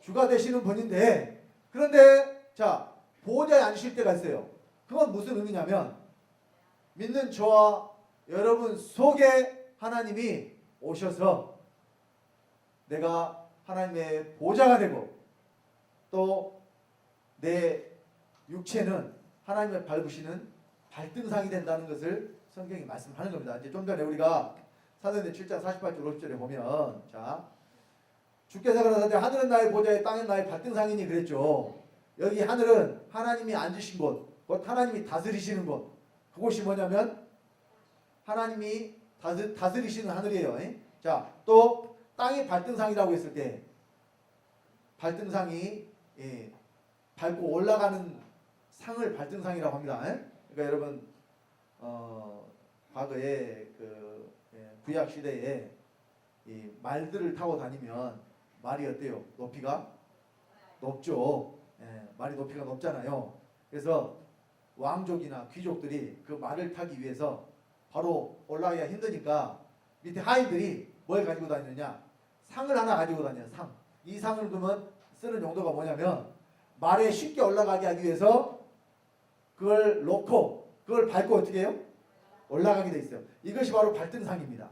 주가 되시는 분인데 그런데 자 보좌에 앉으실 때가 있어요. 그건 무슨 의미냐면 믿는 저와 여러분 속에 하나님이 오셔서 내가 하나님의 보좌가 되고 또 내 육체는 하나님의 밟으시는 발등상이 된다는 것을 성경이 말씀하는 겁니다. 이제 좀 전에 우리가 사도행전 7장 48절 50절에 보면 자 주께서 가라사대 하늘은 나의 보좌에 땅은 나의 발등상이니 그랬죠. 여기 하늘은 하나님이 앉으신 곳, 곧 하나님이 다스리시는 곳. 그곳이 뭐냐면 하나님이 다스리시는 하늘이에요. 자, 또 땅이 발등상이라고 했을 때 발등상이 밟고 올라가는 상을 발등상이라고 합니다. 그러니까 여러분 과거에 그 구약 시대에 이 말들을 타고 다니면 말이 어때요? 높이가 높죠. 말이 높이가 높잖아요. 그래서 왕족이나 귀족들이 그 말을 타기 위해서 바로 올라가기가 힘드니까 밑에 하인들이 뭘 가지고 다니느냐? 상을 하나 가지고 다녀요. 상. 이 상을 그러면 쓰는 용도가 뭐냐면 말에 쉽게 올라가게 하기 위해서 그걸 놓고 그걸 밟고 어떻게 해요? 올라가게 돼 있어요. 이것이 바로 발등상입니다.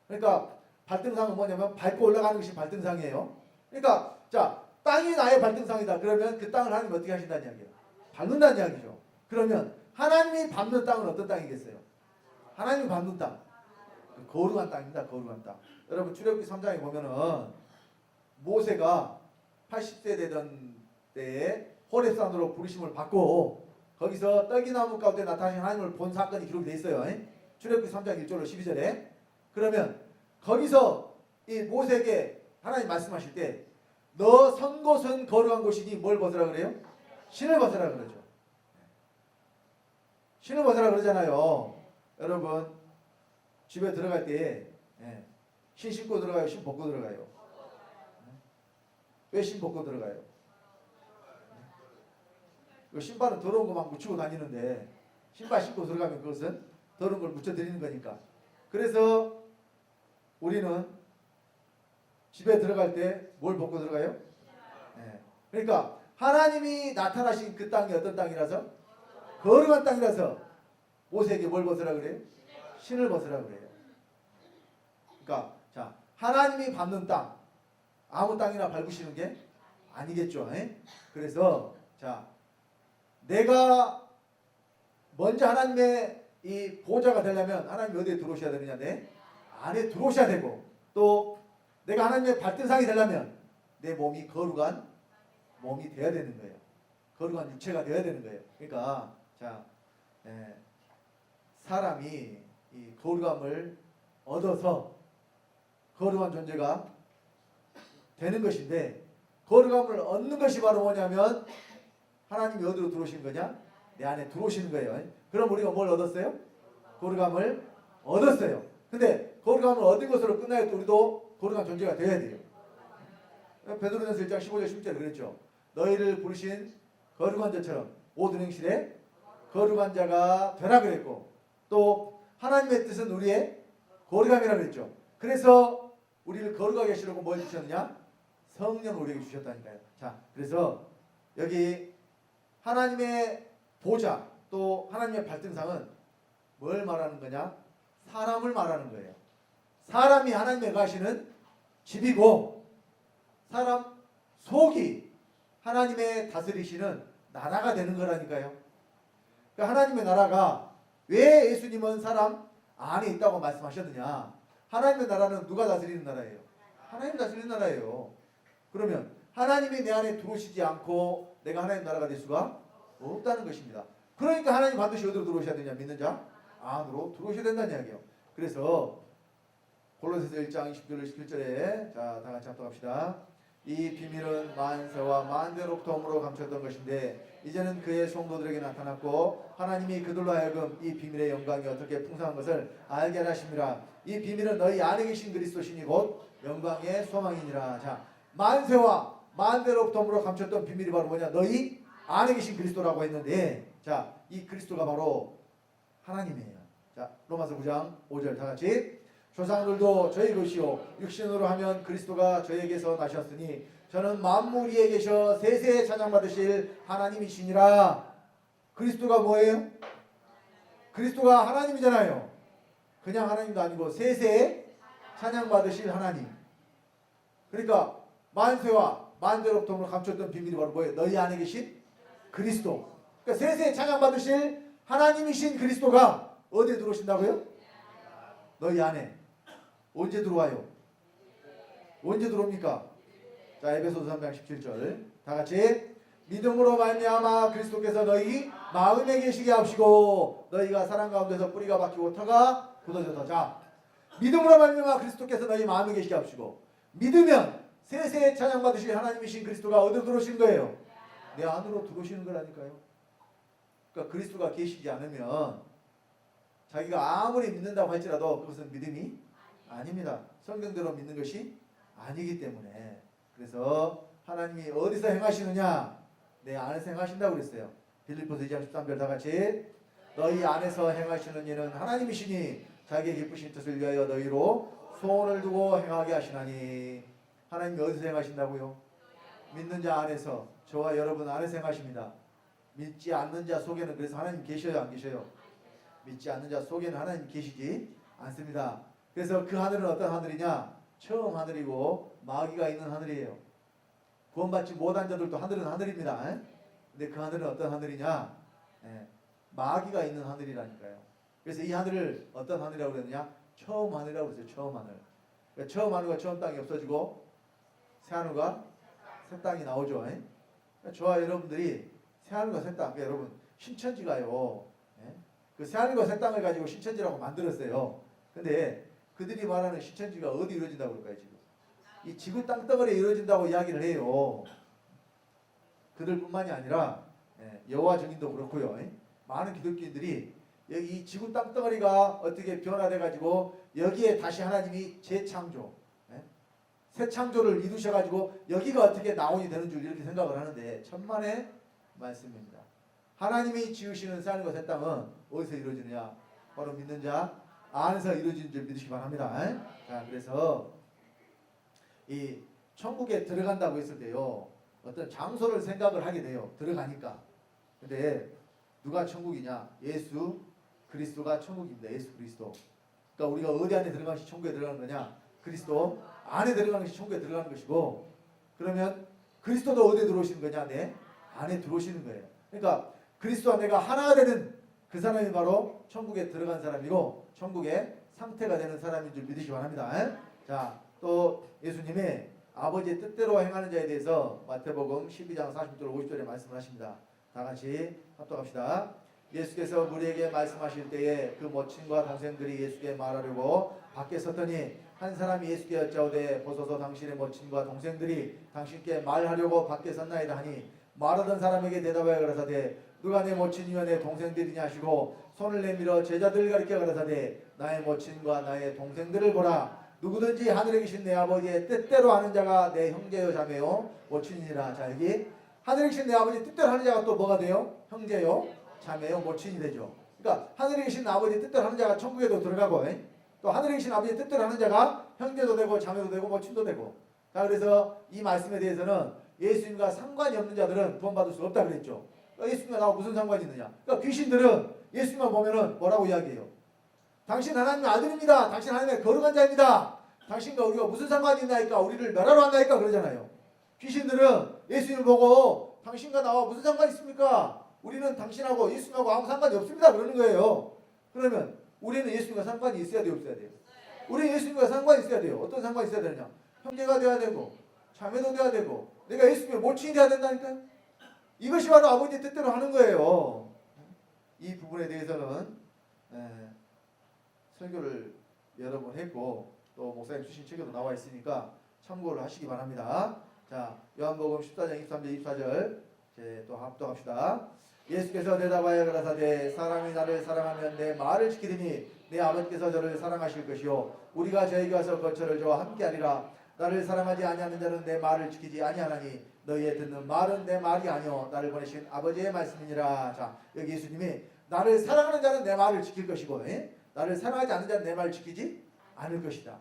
그러니까 발등상은 뭐냐면 밟고 올라가는 것이 발등상이에요. 그러니까 자 땅이 나의 발등상이다. 그러면 그 땅을 하나님 어떻게 하신다는 이야기예요? 밟는다는 이야기죠. 그러면 하나님이 밟는 땅은 어떤 땅이겠어요? 하나님이 밟는 땅. 거룩한 땅입니다. 거룩한 땅. 여러분 출애굽기 3장에 보면은 모세가 80세 되던 때에 호렙산으로 부르심을 받고 거기서 떡이나무 가운데 나타나신 하나님을 본 사건이 기록되어 있어요. 출애굽기 3장 1절로 12절에. 그러면 거기서 이 모세에게 하나님 말씀하실 때 너 선 곳은 거룩한 곳이니 뭘 벗으라 그래요? 신을 벗으라 그러죠. 신을 벗으라 그러잖아요. 여러분 집에 들어갈 때 신 신고 들어가요? 신 벗고 들어가요? 왜 신 벗고 들어가요? 신발은 더러운 것만 묻히고 다니는데 신발 신고 들어가면 그것은 더러운 걸 묻혀드리는 거니까. 그래서 우리는 집에 들어갈 때 뭘 벗고 들어가요? 그러니까 하나님이 나타나신 그 땅이 어떤 땅이라서? 거룩한 땅이라서 모세에게 뭘 벗으라 그래요? 신을 벗으라 그래요. 그러니까 자 하나님이 밟는 땅 아무 땅이나 밟으시는 게 아니겠죠. 그래서 자 내가 먼저 하나님의 이 보좌가 되려면 하나님 어디에 들어오셔야 되느냐? 내 안에 들어오셔야 되고, 또 내가 하나님의 발등상이 되려면 내 몸이 거룩한 몸이 되어야 되는 거예요. 거룩한 육체가 되어야 되는 거예요. 그러니까 자, 사람이 이 거룩함을 얻어서 거룩한 존재가 되는 것인데, 거룩함을 얻는 것이 바로 뭐냐면 하나님이 어디로 들어오시는 거냐? 내 안에 들어오시는 거예요. 그럼 우리가 뭘 얻었어요? 거룩함을 얻었어요. 근데 거룩함을 얻은 것으로 끝나야 또 우리도 거룩한 존재가 되어야 돼요. 베드로전서 1장 15절 10절에 그랬죠. 너희를 부르신 거룩한 자처럼 모든 행실에 거룩한 자가 되라 그랬고, 또 하나님의 뜻은 우리의 거룩함이라 그랬죠. 그래서 우리를 거룩하게 하시려고 뭘 주셨느냐? 성령을 우리에게 주셨다니까요. 자, 그래서 여기 하나님의 보좌, 또 하나님의 발등상은 뭘 말하는 거냐? 사람을 말하는 거예요. 사람이 하나님의 가시는 집이고, 사람 속이 하나님의 다스리시는 나라가 되는 거라니까요. 그러니까 하나님의 나라가 왜 예수님은 사람 안에 있다고 말씀하셨느냐? 하나님의 나라는 누가 다스리는 나라예요? 하나님 다스리는 나라예요. 그러면 하나님이 내 안에 들어오시지 않고 내가 하나님 나라가 될 수가 없다는 것입니다. 그러니까 하나님 반드시 어디로 들어오셔야 되냐? 믿는 자 안으로 들어오셔야 된다는 이야기예요. 그래서 골로새서 1장 20절 21절에 자, 다 같이 합독합시다. 이 비밀은 만세와 만대로부터 몸으로 감췄던 것인데 이제는 그의 성도들에게 나타났고, 하나님이 그들로 하여금 이 비밀의 영광이 어떻게 풍성한 것을 알게 하심이라. 이 비밀은 너희 안에 계신 그리스도 신이 곧 영광의 소망이니라. 자, 만세와 만대로부터 몸으로 감췄던 비밀이 바로 뭐냐? 너희 안에 계신 그리스도라고 했는데, 자, 이 그리스도가 바로 하나님이에요. 자, 로마서 9장 5절 다 같이. 조상들도 저희 것이요 육신으로 하면 그리스도가 저에게서 나셨으니 저는 만물 위에 계셔 세세에 찬양받으실 하나님이시니라. 그리스도가 뭐예요? 그리스도가 하나님이잖아요. 그냥 하나님도 아니고 세세에 찬양받으실 하나님. 그러니까 만세와 만대로부터 감췄던 비밀이 바로 뭐예요? 너희 안에 계신 그리스도. 그러니까 세세에 찬양받으실 하나님이신 그리스도가 어디에 들어오신다고요? 너희 안에. 언제 들어와요? 언제 들어옵니까? 자, 에베소서 3장 17절 다 같이. 믿음으로 말미암아 그리스도께서 너희 마음에 계시게 하시고 너희가 사랑 가운데서 뿌리가 박히고 터가 굳어져서. 자, 믿음으로 말미암아 그리스도께서 너희 마음에 계시게 하시고, 믿으면 세세에 찬양받으실 하나님이신 그리스도가 어디로 들어오시는 거예요? 내 안으로 들어오시는 거라니까요. 그러니까 그리스도가 계시지 않으면 자기가 아무리 믿는다고 할지라도 그것은 믿음이 아닙니다. 성경대로 믿는 것이 아니기 때문에. 그래서 하나님이 어디서 행하시느냐? 내 안에서 행하신다고 그랬어요. 빌립보서 2장 13절 다 같이. 너희 안에서 행하시는 일은 하나님이시니 자기의 기쁘신 뜻을 위하여 너희로 소원을 두고 행하게 하시나니. 하나님이 어디서 행하신다고요? 믿는 자 안에서, 저와 여러분 안에서 행하십니다. 믿지 않는 자 속에는 그래서 하나님 계셔요, 안 계셔요? 믿지 않는 자 속에는 하나님 계시지 않습니다. 그래서 그 하늘은 어떤 하늘이냐? 처음 하늘이고 마귀가 있는 하늘이에요. 구원받지 못한 자들도 하늘은 하늘입니다. 근데 그 하늘은 어떤 하늘이냐? 마귀가 있는 하늘이라니까요. 그래서 이 하늘을 어떤 하늘이라고 그랬느냐? 처음 하늘이라고 그랬어요. 처음 하늘. 그러니까 처음 하늘과 처음 땅이 없어지고 새 하늘과 새 땅이 나오죠. 그러니까 저와 여러분들이 새 하늘과 새 땅, 그러니까 여러분 신천지가요. 그 새 하늘과 새 땅을 가지고 신천지라고 만들었어요. 근데 그들이 말하는 신천지가 어디 이루어진다고 그럴까요? 지금 이 지구 땅덩어리에 이루어진다고 이야기를 해요. 그들뿐만이 아니라 여호와 증인도 그렇고요. 많은 기독교인들이 여기 이 지구 땅덩어리가 어떻게 변화돼 가지고 여기에 다시 하나님이 재창조, 새 창조를 이루셔 가지고 여기가 어떻게 나온이 되는 줄 이렇게 생각을 하는데 천만의 말씀입니다. 하나님이 지으시는 새 하늘과 새 땅은 어디서 이루어지느냐? 바로 믿는 자 안에서 이루어지는 줄 믿으시기 바랍니다. 자, 그래서 이 천국에 들어간다고 했을 때요, 어떤 장소를 생각을 하게 돼요. 들어가니까. 근데 누가 천국이냐? 예수 그리스도가 천국입니다. 예수 그리스도. 그러니까 우리가 어디 안에 들어가는 것이 천국에 들어가는 거냐? 그리스도 안에 들어가는 것이 천국에 들어가는 것이고, 그러면 그리스도도 어디에 들어오시는 거냐? 내 안에 들어오시는 거예요. 그러니까 그리스도와 내가 하나가 되는 그 사람이 바로 천국에 들어간 사람이고 천국의 상태가 되는 사람인 줄 믿으시기 바랍니다. 자, 또 예수님이 아버지의 뜻대로 행하는 자에 대해서 마태복음 12장 40절 50절에 말씀을 하십니다. 다 같이 합독합시다. 예수께서 무리에게 말씀하실 때에 그 모친과 동생들이 예수께 말하려고 밖에 섰더니 한 사람이 예수께 여짜오되 보소서 당신의 모친과 동생들이 당신께 말하려고 밖에 섰나이다 하니 말하던 사람에게 대답하여 가라사대 누가 내 모친이며 내 동생들이냐 하시고 손을 내밀어 제자들을 가리켜 가라사대 나의 모친과 나의 동생들을 보라. 누구든지 하늘에 계신 내 아버지의 뜻대로 하는 자가 내 형제요 자매요 모친이니라. 자, 여기 하늘에 계신 내 아버지의 뜻대로 하는 자가 또 뭐가 돼요? 형제요 자매요 모친이 되죠. 그러니까 하늘에 계신 아버지의 뜻대로 하는 자가 천국에도 들어가고 또 하늘에 계신 아버지의 뜻대로 하는 자가 형제도 되고 자매도 되고 모친도 되고. 자, 그래서 이 말씀에 대해서는 예수님과 상관이 없는 자들은 구원받을 수 없다 그랬죠. 그러니까 예수님과 나하고 무슨 상관이 있느냐. 그러니까 귀신들은 예수님만 보면은 뭐라고 이야기해요? 당신 하나님의 아들입니다. 당신 하나님의 거룩한 자입니다. 당신과 우리가 무슨 상관이 있나이까? 우리를 멸하러 왔나이까? 그러잖아요. 귀신들은 예수님을 보고 당신과 나와 무슨 상관이 있습니까? 우리는 당신하고 예수님하고 아무 상관이 없습니다. 그러는 거예요. 그러면 우리는 예수님과 상관이 있어야 돼요? 없어야 돼요? 우리는 예수님과 상관이 있어야 돼요. 어떤 상관이 있어야 되느냐? 형제가 돼야 되고 자매도 돼야 되고 내가 예수님의 모친이 돼야 된다니까요. 이것이 바로 아버지의 뜻대로 하는 거예요. 이 부분에 대해서는 설교를 여러 번 했고 또 목사님 주신 책에도 나와 있으니까 참고를 하시기 바랍니다. 자, 요한복음 14장 23절 24절 또 합독합시다. 예수께서 대답하여 가라사대 사람이 나를 사랑하면 내 말을 지키리니 내 아버지께서 저를 사랑하실 것이요 우리가 저에게 와서 거처를 저와 함께하리라. 나를 사랑하지 아니하는 자는 내 말을 지키지 아니하나니 너희의 듣는 말은 내 말이 아니요 나를 보내신 아버지의 말씀이니라. 자, 여기 예수님이 나를 사랑하는 자는 내 말을 지킬 것이고 나를 사랑하지 않는 자는 내 말을 지키지 않을 것이다.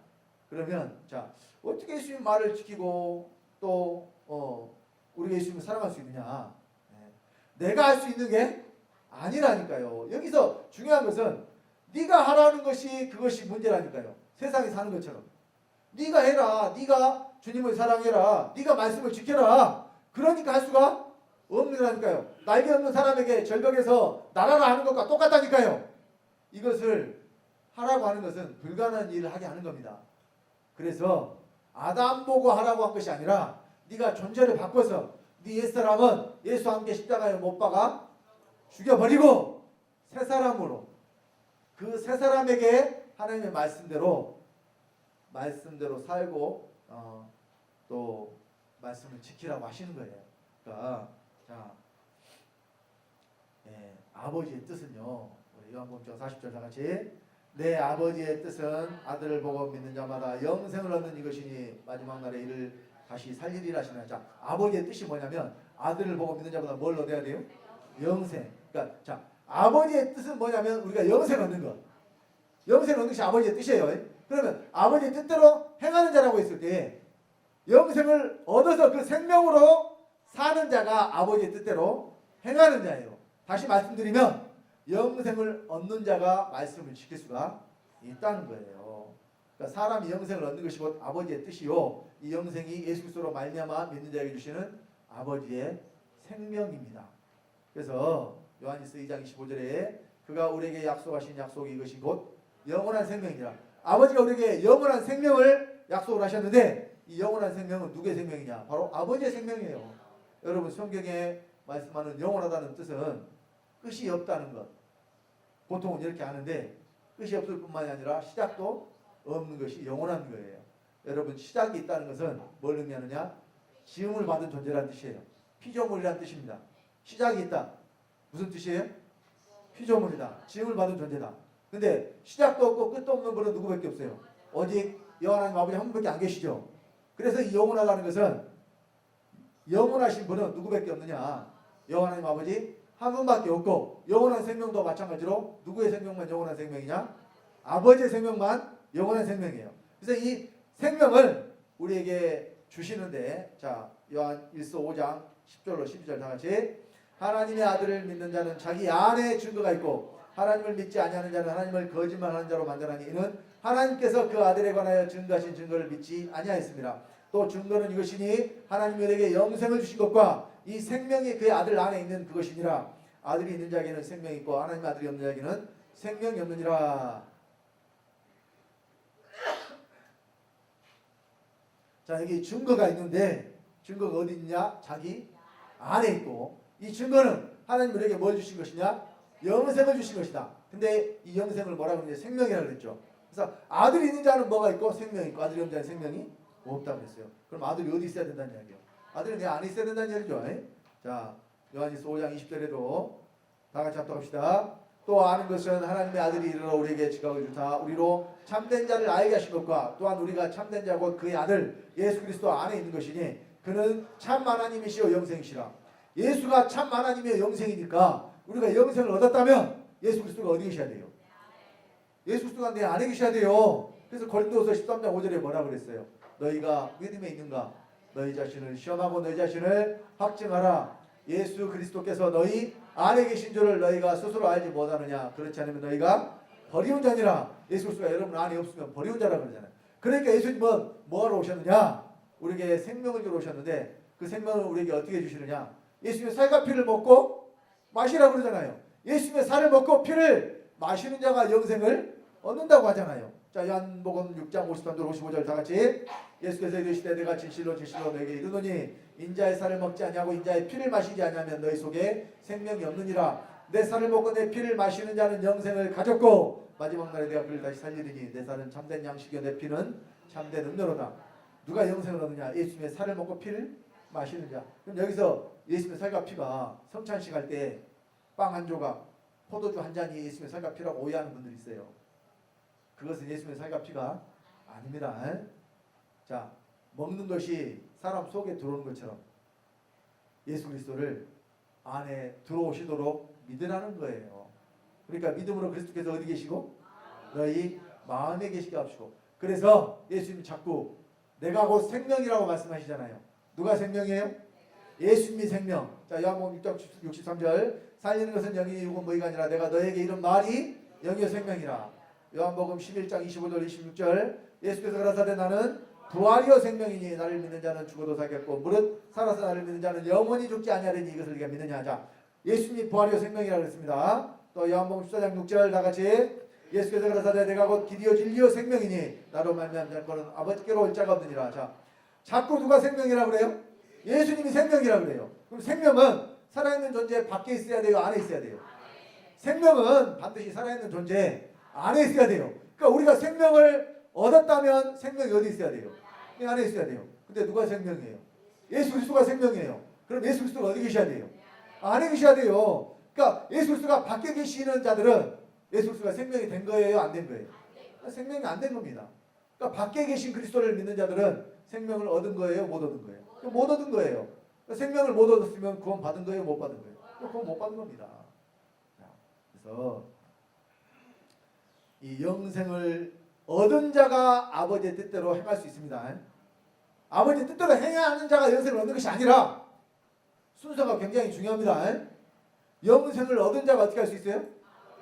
그러면 자, 어떻게 예수님 말을 지키고 또 우리가 예수님을 사랑할 수 있느냐? 내가 할 수 있는 게 아니라니까요. 여기서 중요한 것은 네가 하라는 것이 그것이 문제라니까요. 세상에 사는 것처럼 네가 해라. 네가 주님을 사랑해라. 네가 말씀을 지켜라. 그러니까 할 수가 없는 거라니까요. 날개 없는 사람에게 절벽에서 날아라 하는 것과 똑같다니까요. 이것을 하라고 하는 것은 불가능한 일을 하게 하는 겁니다. 그래서 아담 보고 하라고 한 것이 아니라 네가 존재를 바꿔서 네 옛사람은 예수와 함께 십자가에 못 박아 죽여버리고 새 사람으로 그 새 사람에게 하나님의 말씀대로 살고 또 말씀을 지키라고 하시는 거예요. 그러니까 자, 아버지의 뜻은요. 우리 요한복음 40절 다 같이 내 아버지의 뜻은 아들을 보고 믿는 자마다 영생을 얻는 이것이니 마지막 날에 이를 다시 살리리라 하시나. 자, 아버지의 뜻이 뭐냐면 아들을 보고 믿는 자마다 뭘 얻어야 돼요? 영생. 그러니까 자, 아버지의 뜻은 뭐냐면 우리가 영생 얻는 것. 영생 얻는 것이 아버지의 뜻이에요. 그러면 아버지의 뜻대로 행하는 자라고 했을 때 영생을 얻어서 그 생명으로 사는 자가 아버지의 뜻대로 행하는 자예요. 다시 말씀드리면 영생을 얻는 자가 말씀을 지킬 수가 있다는 거예요. 그러니까 사람이 영생을 얻는 것이 곧 아버지의 뜻이요. 이 영생이 예수 그리스도로 말미암아 믿는 자에게 주시는 아버지의 생명입니다. 그래서 요한일서 2장 25절에 그가 우리에게 약속하신 약속이 이것이 곧 영원한 생명이라. 아버지가 우리에게 영원한 생명을 약속을 하셨는데 이 영원한 생명은 누구의 생명이냐? 바로 아버지의 생명이에요. 여러분 성경에 말씀하는 영원하다는 뜻은 끝이 없다는 것. 보통은 이렇게 하는데 끝이 없을 뿐만이 아니라 시작도 없는 것이 영원한 거예요. 여러분 시작이 있다는 것은 뭘 의미하느냐? 지음을 받은 존재라는 뜻이에요. 피조물이라는 뜻입니다. 시작이 있다. 무슨 뜻이에요? 피조물이다. 지음을 받은 존재다. 근데 시작도 없고 끝도 없는 분은 누구밖에 없어요. 오직 여호와 하나님 아버지 한 분밖에 안 계시죠. 그래서 이 영원하다는 것은 영원하신 분은 누구밖에 없느냐? 여호와 하나님 아버지 한 분밖에 없고 영원한 생명도 마찬가지로 누구의 생명만 영원한 생명이냐? 아버지의 생명만 영원한 생명이에요. 그래서 이 생명을 우리에게 주시는데 자 요한 1서 5장 10절로 12절 다 같이 하나님의 아들을 믿는 자는 자기 안에 증거가 있고 하나님을 믿지 아니하는 자는 하나님을 거짓말하는 자로 만드나니 이는 하나님께서 그 아들에 관하여 증거하신 증거를 믿지 아니하였습니다. 또 증거는 이것이니 하나님이 우리에게 영생을 주신 것과 이 생명이 그의 아들 안에 있는 그것이니라. 아들이 있는 자에게는 생명이 있고 하나님의 아들이 없는 자에게는 생명이 없느니라. 자, 여기 증거가 있는데 증거가 어디 있냐? 자기 안에 있고, 이 증거는 하나님 우리에게 뭘 주신 것이냐? 영생을 주신 것이다. 근데 이 영생을 뭐라고 하느냐? 생명이라고 그랬죠. 그래서 아들이 있는 자는 뭐가 있고 생명이 있고, 아들이 없는 자는 생명이 없다고 그랬어요. 그럼 아들이 어디 있어야 된다는 이야기예요? 아들이 내 안에 있어야 된다는 얘기죠. 자, 요한일서 5장 20절에도 다 같이 합독합시다. 또 아는 것은 하나님의 아들이 이르러 우리에게 지각을 주사 우리로 참된 자를 알게 하신 것과 또한 우리가 참된 자고 그의 아들 예수 그리스도 안에 있는 것이니 그는 참 하나님이시오 영생이시라. 예수가 참 하나님이요 영생이니까 우리가 영생을 얻었다면 예수 그리스도가 어디 계셔야 돼요? 예수 그리스도가 내 안에 계셔야 돼요. 그래서 고린도서 13장 5절에 뭐라고 그랬어요? 너희가 믿음에 있는가? 너희 자신을 시험하고 너희 자신을 확증하라. 예수 그리스도께서 너희 안에 계신 줄을 너희가 스스로 알지 못하느냐? 그렇지 않으면 너희가 버리운 자니라. 예수 그리스도가 여러분 안에 없으면 버리운 자라고 그러잖아요. 그러니까 예수님은 뭐하러 오셨느냐? 우리에게 생명을 주러 오셨는데 그 생명을 우리에게 어떻게 주시느냐? 예수님의 살과 피를 먹고 마시라고 그러잖아요. 예수님의 살을 먹고 피를 마시는 자가 영생을 얻는다고 하잖아요. 자, 요한복음 6장 53절 55절 다 같이. 예수께서 이르시되 내가 진실로 진실로 너에게 이르노니 인자의 살을 먹지 아니하고 인자의 피를 마시지 아니하면 너희 속에 생명이 없느니라. 내 살을 먹고 내 피를 마시는 자는 영생을 가졌고 마지막 날에 내가 그를 다시 살리리니 내 살은 참된 양식이요 내 피는 참된 음료로다. 누가 영생을 얻느냐? 예수님의 살을 먹고 피를 마시는 자. 그럼 여기서 예수님의 살과 피가 성찬식 할 때 빵 한 조각, 포도주 한 잔이 예수님의 살과 피라고 오해하는 분들이 있어요. 그것은 예수님의 살과 피가 아닙니다. 자, 먹는 것이 사람 속에 들어오는 것처럼 예수 그리스도를 안에 들어오시도록 믿으라는 거예요. 그러니까 믿음으로 그리스도께서 어디 계시고 너희 마음에 계시게 하시고. 그래서 예수님이 자꾸 내가 곧 생명이라고 말씀하시잖아요. 누가 생명이에요? 예수님이 생명. 자, 요한복음 6장 63절 살리는 것은 영이 육은 뭐이가 아니라 내가 너에게 이른 말이 영이요 생명이라. 요한복음 11장 25절 26절 예수께서 가라사대 나는 부활이요 생명이니 나를 믿는 자는 죽어도 살겠고 무릇 살아서 나를 믿는 자는 영원히 죽지 아니하리니 이것을 네가 믿느냐. 자, 예수님이 부활이요 생명이라고 했습니다. 또 요한복음 14장 6절 다 같이 예수께서 가라사대 내가 곧 길이요 진리요 생명이니 나로 말미암는 자는 아버지께로 올 자가 없느니라. 자, 자꾸 누가 생명이라고 그래요? 예수님이 생명이라고 그래요. 그럼 생명은 살아있는 존재 밖에 있어야 돼요? 안에 있어야 돼요? 생명은 반드시 살아있는 존재 안에 있어야 돼요. 그러니까 우리가 생명을 얻었다면 생명이 어디 있어야 돼요? 이 안에 있어야 돼요. 근데 누가 생명이에요? 예수 그리스도가 생명이에요. 그럼 예수 그리스도가 어디 계셔야 돼요? 안에 계셔야 돼요. 그러니까 예수 그리스도가 밖에 계시는 자들은 예수 그리스도가 생명이 된 거예요? 안 된 거예요? 생명이 안 된 겁니다. 그러니까 밖에 계신 그리스도를 믿는 자들은 생명을 얻은 거예요? 못 얻은 거예요? 못 얻은 거예요. 생명을 못 얻었으면 구원 받은 거예요? 못 받은 거예요? 구원 못 받은 겁니다. 그래서 이 영생을 얻은 자가 아버지의 뜻대로 행할 수 있습니다. 아버지의 뜻대로 행해야 하는 자가 영생을 얻는 것이 아니라 순서가 굉장히 중요합니다. 영생을 얻은 자가 어떻게 할 수 있어요?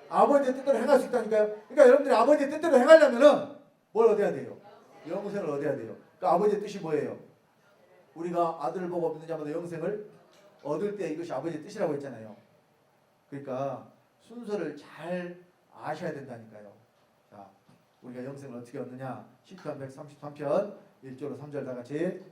아버지의 뜻대로 행할 수 있다니까요. 그러니까 여러분들이 아버지의 뜻대로 행하려면은 뭘 얻어야 돼요? 영생을 얻어야 돼요. 그러니까 아버지의 뜻이 뭐예요? 우리가 아들을 보고 믿는 자마다 영생을 얻을 때 이것이 아버지의 뜻이라고 했잖아요. 그러니까 순서를 잘 아셔야 된다니까요. 자, 우리가 영생을 어떻게 얻느냐? 시편 133편 1절로 3절 다 같이.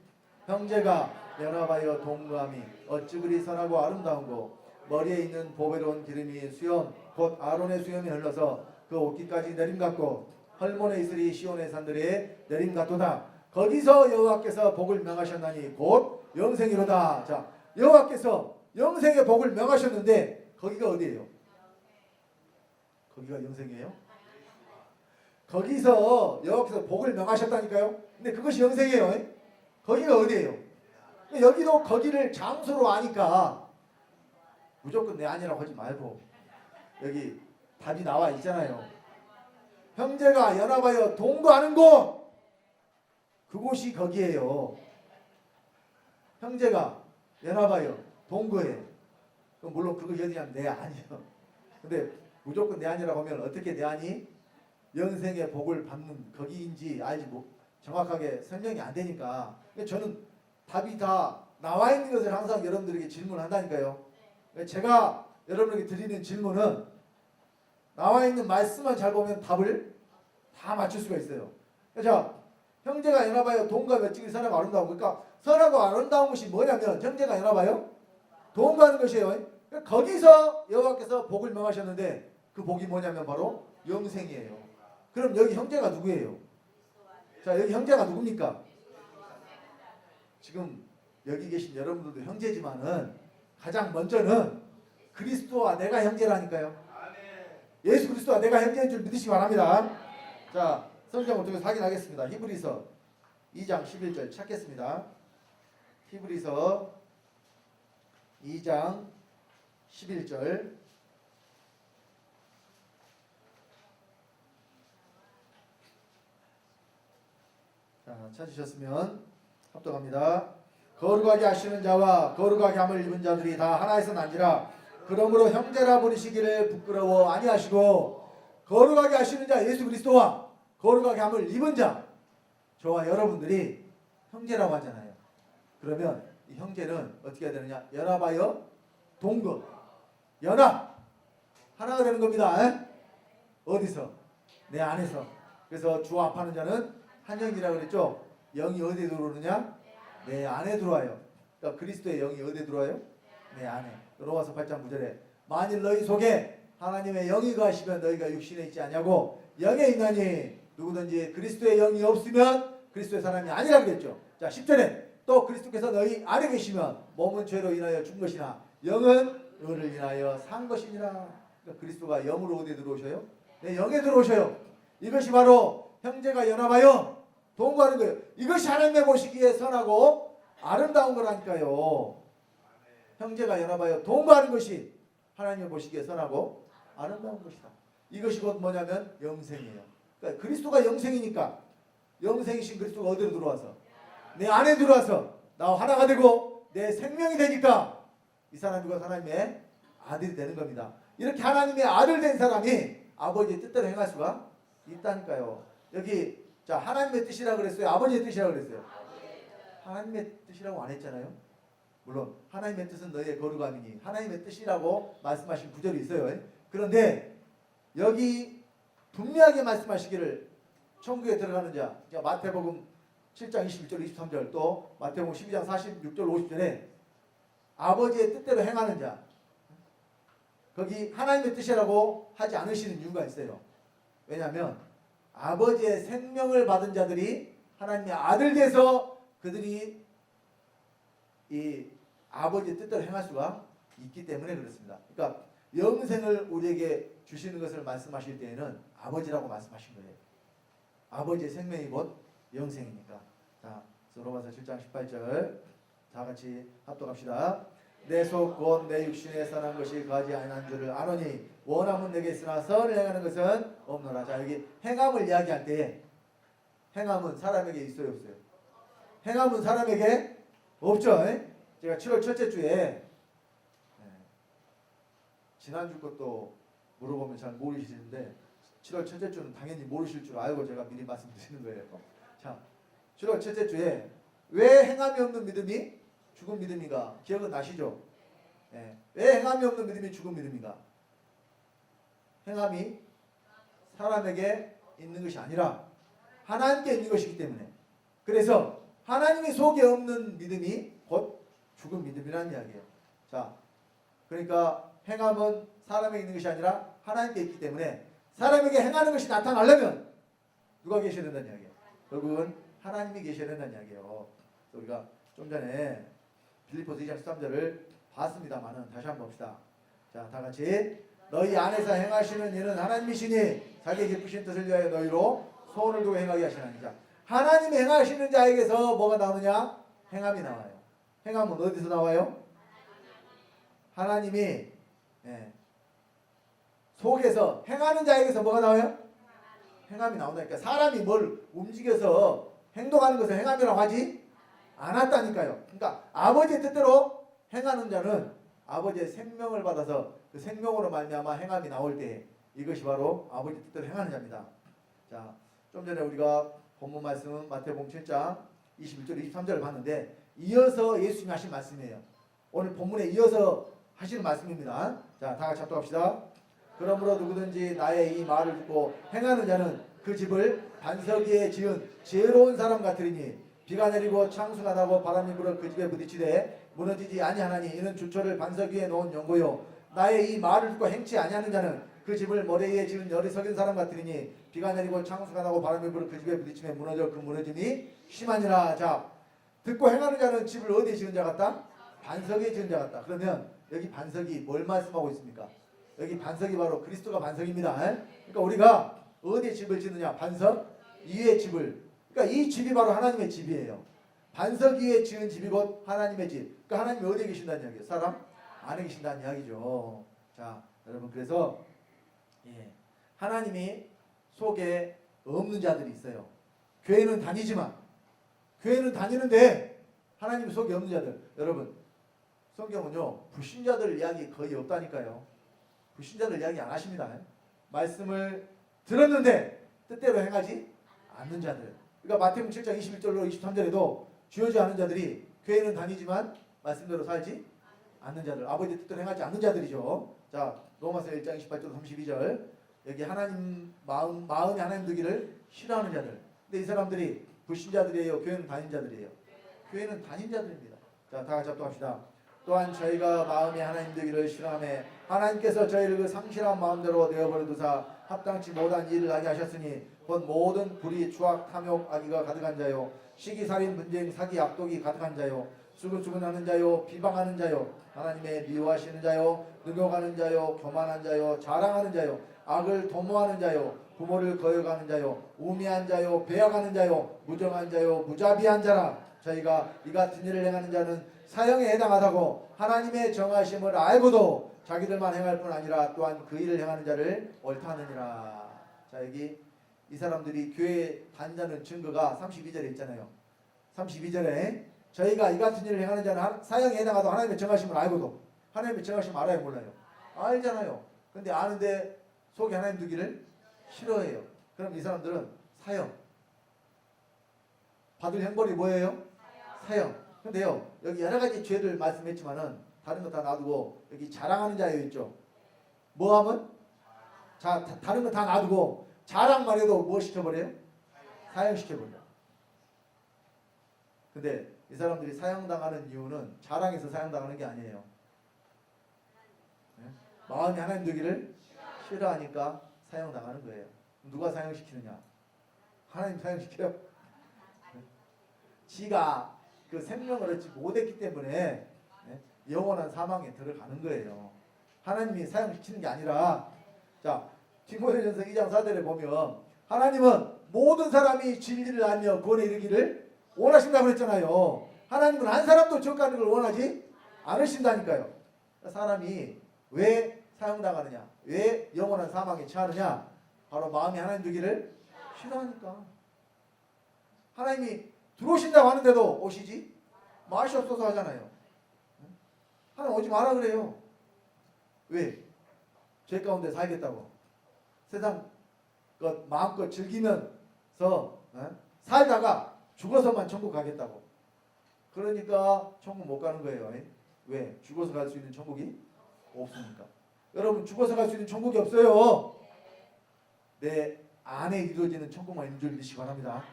형제가 연합하여 동거함이 어찌 그리 선하고 아름다운고 머리에 있는 보배로운 기름이 수염 곧 아론의 수염이 흘러서 그 옷깃까지 내림 같고 헐몬에 있으리 시온의 산들에 내림 같도다. 거기서 여호와께서 복을 명하셨나니 곧 영생이로다. 자, 여호와께서 영생의 복을 명하셨는데 거기가 어디예요? 거기가 영생이에요? 거기서 여호와께서 복을 명하셨다니까요. 근데 그것이 영생이에요. 거기가 어디예요? 여기도 거기를 장소로 아니까 무조건 내 아니라고 하지 말고 여기 답이 나와 있잖아요. 형제가 연합하여 동거하는 곳, 그곳이 거기에요. 형제가 연합하여 동거해. 물론 그것이 어디냐면 내 아니요. 근데 무조건 내 아니라고 하면 어떻게 내 아니? 영생의 복을 받는 거기인지 알지 정확하게 설명이 안 되니까 저는 답이 다 나와 있는 것을 항상 여러분들에게 질문한다니까요. 제가 여러분에게 드리는 질문은 나와 있는 말씀만 잘 보면 답을 다 맞출 수가 있어요. 자, 형제가 연합하여 돈과 맺찍이 선하고 아름다운 그러니까 선하고 아름다운 것이 뭐냐면 형제가 연합하여 도움받는 것이에요. 거기서 여호와께서 복을 명하셨는데 그 복이 뭐냐면 바로 영생이에요. 그럼 여기 형제가 누구예요? 자, 여기 형제가 누굽니까? 지금 여기 계신 여러분들도 형제지만은 가장 먼저는 그리스도와 내가 형제라니까요. 예수 그리스도와 내가 형제인 줄 믿으시기 바랍니다. 자, 성경을 통해서 확인하겠습니다. 히브리서 2장 11절 찾겠습니다. 히브리서 2장 11절. 자, 찾으셨으면 합독합니다. 거룩하게 하시는 자와 거룩하게 함을 입은 자들이 다 하나에서 난지라. 그러므로 형제라 부르시기를 부끄러워 아니하시고 거룩하게 하시는 자 예수 그리스도와 거룩하게 함을 입은 자 저와 여러분들이 형제라고 하잖아요. 그러면 이 형제는 어떻게 해야 되느냐? 연합하여 동거 연합 하나가 되는 겁니다. 에? 어디서? 내 안에서. 그래서 주 합하는 자는 한 영이라고 그랬죠. 영이 어디에 들어오느냐? 내 안에 들어와요. 그러니까 그리스도의 영이 어디에 들어와요? 내 안에. 로마서 8장 9절에 만일 너희 속에 하나님의 영이 거하시면 너희가 육신에 있지 않냐고 영에 있나니 누구든지 그리스도의 영이 없으면 그리스도의 사람이 아니라 그랬죠. 자 10절에 또 그리스도께서 너희 안에 계시면 몸은 죄로 인하여 죽은 것이나 영은 의를 인하여 산 것이니라. 그러니까 그리스도가 영으로 어디에 들어오셔요? 내 영에 들어오셔요. 이것이 바로 형제가 연합하여 동거하는 거예요. 이것이 하나님의 보시기에 선하고 아름다운 거라니까요. 형제가 연합하여 동거하는 것이 하나님의 보시기에 선하고 아름다운 것이다. 이것이 곧 뭐냐면 영생이에요. 그러니까 그리스도가 영생이니까 영생이신 그리스도가 어디로 들어와서 내 안에 들어와서 나와 하나가 되고 내 생명이 되니까 이 사람이 하나님의 아들이 되는 겁니다. 이렇게 하나님의 아들 된 사람이 아버지의 뜻대로 행할 수가 있다니까요. 여기 자 하나님의 뜻이라고 그랬어요? 아버지의 뜻이라고 그랬어요? 하나님의 뜻이라고 안 했잖아요. 물론 하나님의 뜻은 너희의 거룩함이니 하나님의 뜻이라고 말씀하신 구절이 있어요. 그런데 여기 분명하게 말씀하시기를 천국에 들어가는 자 마태복음 7장 21절 23절 또 마태복음 12장 46절 50절에 아버지의 뜻대로 행하는 자 거기 하나님의 뜻이라고 하지 않으시는 이유가 있어요. 왜냐하면 아버지의 생명을 받은 자들이 하나님의 아들 돼서 그들이 이 아버지의 뜻대로 행할 수가 있기 때문에 그렇습니다. 그러니까 영생을 우리에게 주시는 것을 말씀하실 때에는 아버지라고 말씀하신 거예요. 아버지의 생명이 곧 영생이니까. 자, 로마서 7장 18절 다 같이 합독합시다. 내 속 곧 내 육신에 선한 것이 거하지 아니한 줄을 아노니 원함은 내게 있으나 선을 행하는 것은 없노라. 자, 여기 행함을 이야기할 때 행함은 사람에게 있어요, 없어요? 행함은 사람에게 없죠. 제가 7월 첫째 주에 지난주 것도 물어보면 잘 모르시는데 7월 첫째 주는 당연히 모르실 줄 알고 제가 미리 말씀드리는 거예요. 자, 7월 첫째 주에 왜 행함이 없는 믿음이 죽은 믿음인가? 기억은 나시죠? 왜 행함이 없는 믿음이 죽은 믿음인가? 행함이 사람에게 있는 것이 아니라 하나님께 있는 것이기 때문에 그래서 하나님이 속에 없는 믿음이 곧 죽은 믿음이라는 이야기예요. 자, 그러니까 행함은 사람에게 있는 것이 아니라 하나님께 있기 때문에 사람에게 행하는 것이 나타나려면 누가 계셔야 된다는 이야기예요. 결국은 하나님이 계셔야 된다는 이야기예요. 우리가 좀 전에 빌립보서 2장 13절을 봤습니다만은 다시 한번 봅시다. 자, 다 같이 너희 안에서 행하시는 일은 하나님이시니 자기 기쁘신 뜻을 위하여 너희로 소원을 두고 행하게 하시나니. 자, 하나님이 행하시는 자에게서 뭐가 나오느냐? 행함이 나와요. 행함은 어디서 나와요? 하나님이 속에서 행하는 자에게서 뭐가 나와요? 행함이 나온다니까. 사람이 뭘 움직여서 행동하는 것을 행함이라고 하지 않았다니까요. 그러니까 아버지의 뜻대로 행하는 자는 아버지의 생명을 받아서 그 생명으로 말미암아 행함이 나올 때 이것이 바로 아버지 뜻대로 행하는 자입니다. 자, 좀 전에 우리가 본문 말씀은 마태복음 7장 21절 23절을 봤는데 이어서 예수님이 하신 말씀이에요. 오늘 본문에 이어서 하시는 말씀입니다. 자, 다 같이 합독합시다. 그러므로 누구든지 나의 이 말을 듣고 행하는 자는 그 집을 반석 위에 지은 지혜로운 사람 같으리니 비가 내리고 창수가 나고 바람이 불어 그 집에 부딪히되 무너지지 아니하나니 이는 주초를 반석 위에 놓은 연고요. 나의 이 말을 듣고 행치 아니하는 자는 그 집을 모래 위에 지은 열이 석인 사람 같으리니 비가 내리고 창수가 나고 바람이 불어 그 집에 부딪히며 무너져 그 무너짐이 심하니라. 자, 듣고 행하는 자는 집을 어디에 지은 자 같다? 반석에 지은 자 같다. 그러면 여기 반석이 뭘 말씀하고 있습니까? 여기 반석이 바로 그리스도가 반석입니다. 그러니까 우리가 어디에 집을 짓느냐? 반석 위에 집을. 그러니까 이 집이 바로 하나님의 집이에요. 반석 위에 지은 집이 곧 하나님의 집. 그러니까 하나님이 어디에 계신다는 이야기예요? 사람 안에 계신다는 이야기죠. 자, 여러분 그래서 하나님이 속에 없는 자들이 있어요. 교회는 다니지만 교회는 다니는데 하나님 속에 없는 자들. 여러분 성경은요 불신자들 이야기 거의 없다니까요. 불신자들 이야기 안 하십니다. 말씀을 들었는데 뜻대로 행하지 않는 자들. 그러니까 마태복음 7장 21절로 23절에도 주어지 않은 자들이 교회는 다니지만 말씀대로 살지 않는 자들. 아버지 뜻대로 행하지 않는 자들이죠. 자, 로마서 1장 28절 32절. 여기 하나님 마음이 하나님 되기를 싫어하는 자들. 근데 이 사람들이 불신자들이에요? 교회는 다닌 자들이에요? 교회는 다닌 자들입니다. 자, 다 같이 합독합시다. 또한 저희가 마음이 하나님 되기를 싫어하며 하나님께서 저희를 그 상실한 마음대로 내어버려 두사 합당치 못한 일을 하게 하셨으니 곧 모든 불의, 추악, 탐욕, 악의가 가득한 자요 시기살인, 분쟁, 사기, 악독이 가득한 자요 수근수근하는 자요 비방하는 자요 하나님의 미워하시는 자요 능욕하는 자요 교만한 자요 자랑하는 자요 악을 도모하는 자요 부모를 거역하는 자요 우매한 자요 배역하는 자요 무정한 자요 무자비한 자라. 저희가 이 같은 일을 행하는 자는 사형에 해당하다고 하나님의 정하심을 알고도 자기들만 행할 뿐 아니라 또한 그 일을 행하는 자를 옳다느니라. 자, 여기 이 사람들이 교회에 다닌다는 증거가 32절에 있잖아요. 32절에 저희가 이 같은 일을 행하는 자는 사형에 해당하다고 하나님의 정하심을 알고도. 하나님의 정하심을 알아요 몰라요? 알잖아요. 근데 아는데 속에 하나님 두기를 싫어해요. 그럼 이 사람들은 사형. 받을 형벌이 뭐예요? 사형. 근데요 여기 여러 가지 죄를 말씀했지만은 다른 거 다 놔두고 여기 자랑하는 자예요 있죠. 뭐 하면? 자, 다른 거 다 놔두고 자랑만 해도 뭐 시켜버려요? 사형 시켜버려. 근데 이 사람들이 사형당하는 이유는 자랑해서 사형당하는 게 아니에요. 마음이 하나님 되기를 싫어하니까 사형당하는 거예요. 누가 사형시키느냐? 하나님 사형시켜요. 지가 그 생명을 얻지 못했기 때문에 영원한 사망에 들어가는 거예요. 하나님이 사형시키는 게 아니라. 자, 디모데전서 2장 4절에 보면 하나님은 모든 사람이 진리를 알며 구원에 이르기를 원하신다고 그랬잖아요. 하나님은 한 사람도 지옥 가는 걸 원하지 않으신다니까요. 사람이 왜 사형당하느냐? 왜 영원한 사망에 처하느냐? 바로 마음이 하나님 되기를 싫어하니까. 하나님이 들어오신다고 하는데도 오시지 마시옵소서 하잖아요. 하나님 오지 마라 그래요. 왜? 죄 가운데 살겠다고. 세상 것 마음껏 즐기면서 살다가 죽어서만 천국 가겠다고. 그러니까 천국 못 가는 거예요. 왜? 죽어서 갈 수 있는 천국이 없으니까. 여러분 죽어서 갈 수 있는 천국이 없어요. 내 안에 이루어지는 천국만 있는 줄 믿으시기 바랍니다.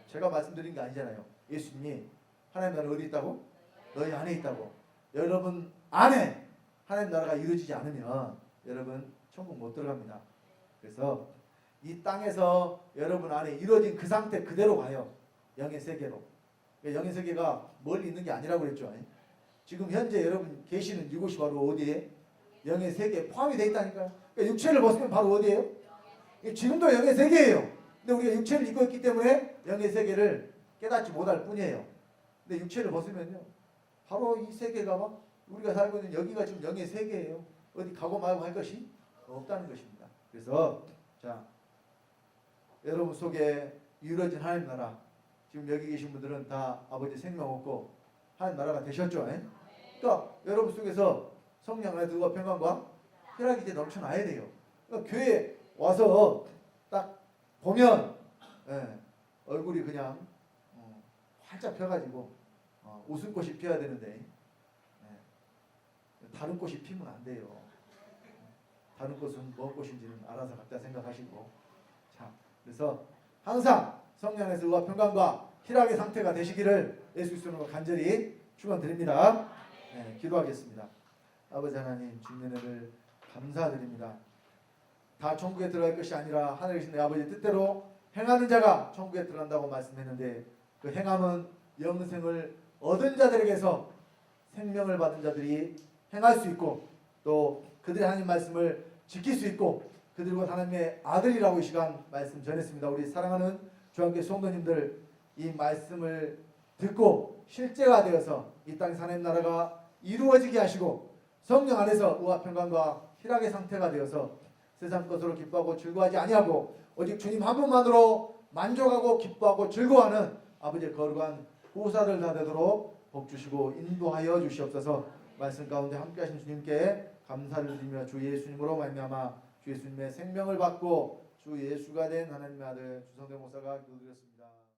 제가 말씀드린 게 아니잖아요. 예수님이 하나님 나라 어디 있다고? 너희 안에 있다고. 여러분 안에 하나님 나라가 이루어지지 않으면 여러분 천국 못 들어갑니다. 그래서 이 땅에서 여러분 안에 이루어진 그 상태 그대로 가요. 영의 세계로. 영의 세계가 멀리 있는 게 아니라고 그랬죠. 지금 현재 여러분 계시는 이곳이 바로 어디에? 영의 세계에 포함이 되어 있다니까요. 그러니까 육체를 벗으면 바로 어디예요? 지금도 영의 세계예요. 근데 우리가 육체를 입고 있기 때문에 영의 세계를 깨닫지 못할 뿐이에요. 근데 육체를 벗으면요 바로 이 세계가 막 우리가 살고 있는 여기가 지금 영의 세계예요. 어디 가고 말고 할 것이 없다는 것입니다. 그래서 자, 여러분 속에 이루어진 하나님 나라, 지금 여기 계신 분들은 다 아버지 생명 얻고 하나님 나라가 되셨죠. 그러니까 여러분 속에서 성령 안에 들어가 평강과 쾌락이 이제 넘쳐나야 돼요. 그러니까 교회에 와서 딱 보면 얼굴이 그냥 활짝 펴가지고 웃음꽃이 피어야 되는데 다른 꽃이 피면 안 돼요. 다른 곳은 무엇 곳인지는 알아서 각자 생각하시고. 자, 그래서 항상 성령 안에서 의와 평강과 희락의 상태가 되시기를 예수 그리스도로 간절히 축원드립니다. 네, 기도하겠습니다. 아버지 하나님, 주님의 은혜를 감사드립니다. 다 천국에 들어갈 것이 아니라 하늘에 계신 내 아버지의 뜻대로 행하는 자가 천국에 들어간다고 말씀했는데, 그 행함은 영생을 얻은 자들에게서 생명을 받은 자들이 행할 수 있고, 또 그들이 하나님 말씀을 지킬 수 있고, 그들과 하나님의 아들이라고 이 시간 말씀 전했습니다. 우리 사랑하는 주한교회 성도님들, 이 말씀을 듣고 실제가 되어서 이 땅에서 하나님 나라가 이루어지게 하시고, 성령 안에서 의와 평강과 희락의 상태가 되어서 세상 것으로 기뻐하고 즐거워하지 아니하고 오직 주님 한 분만으로 만족하고 기뻐하고 즐거워하는 아버지의 거룩한 후사들 다 되도록 복 주시고 인도하여 주시옵소서. 말씀 가운데 함께하신 주님께 감사를 드리며 주 예수님으로 말미암아 주 예수님의 생명을 받고 주 예수가 된 하나님의 아들 주성대 목사가 기도드렸습니다.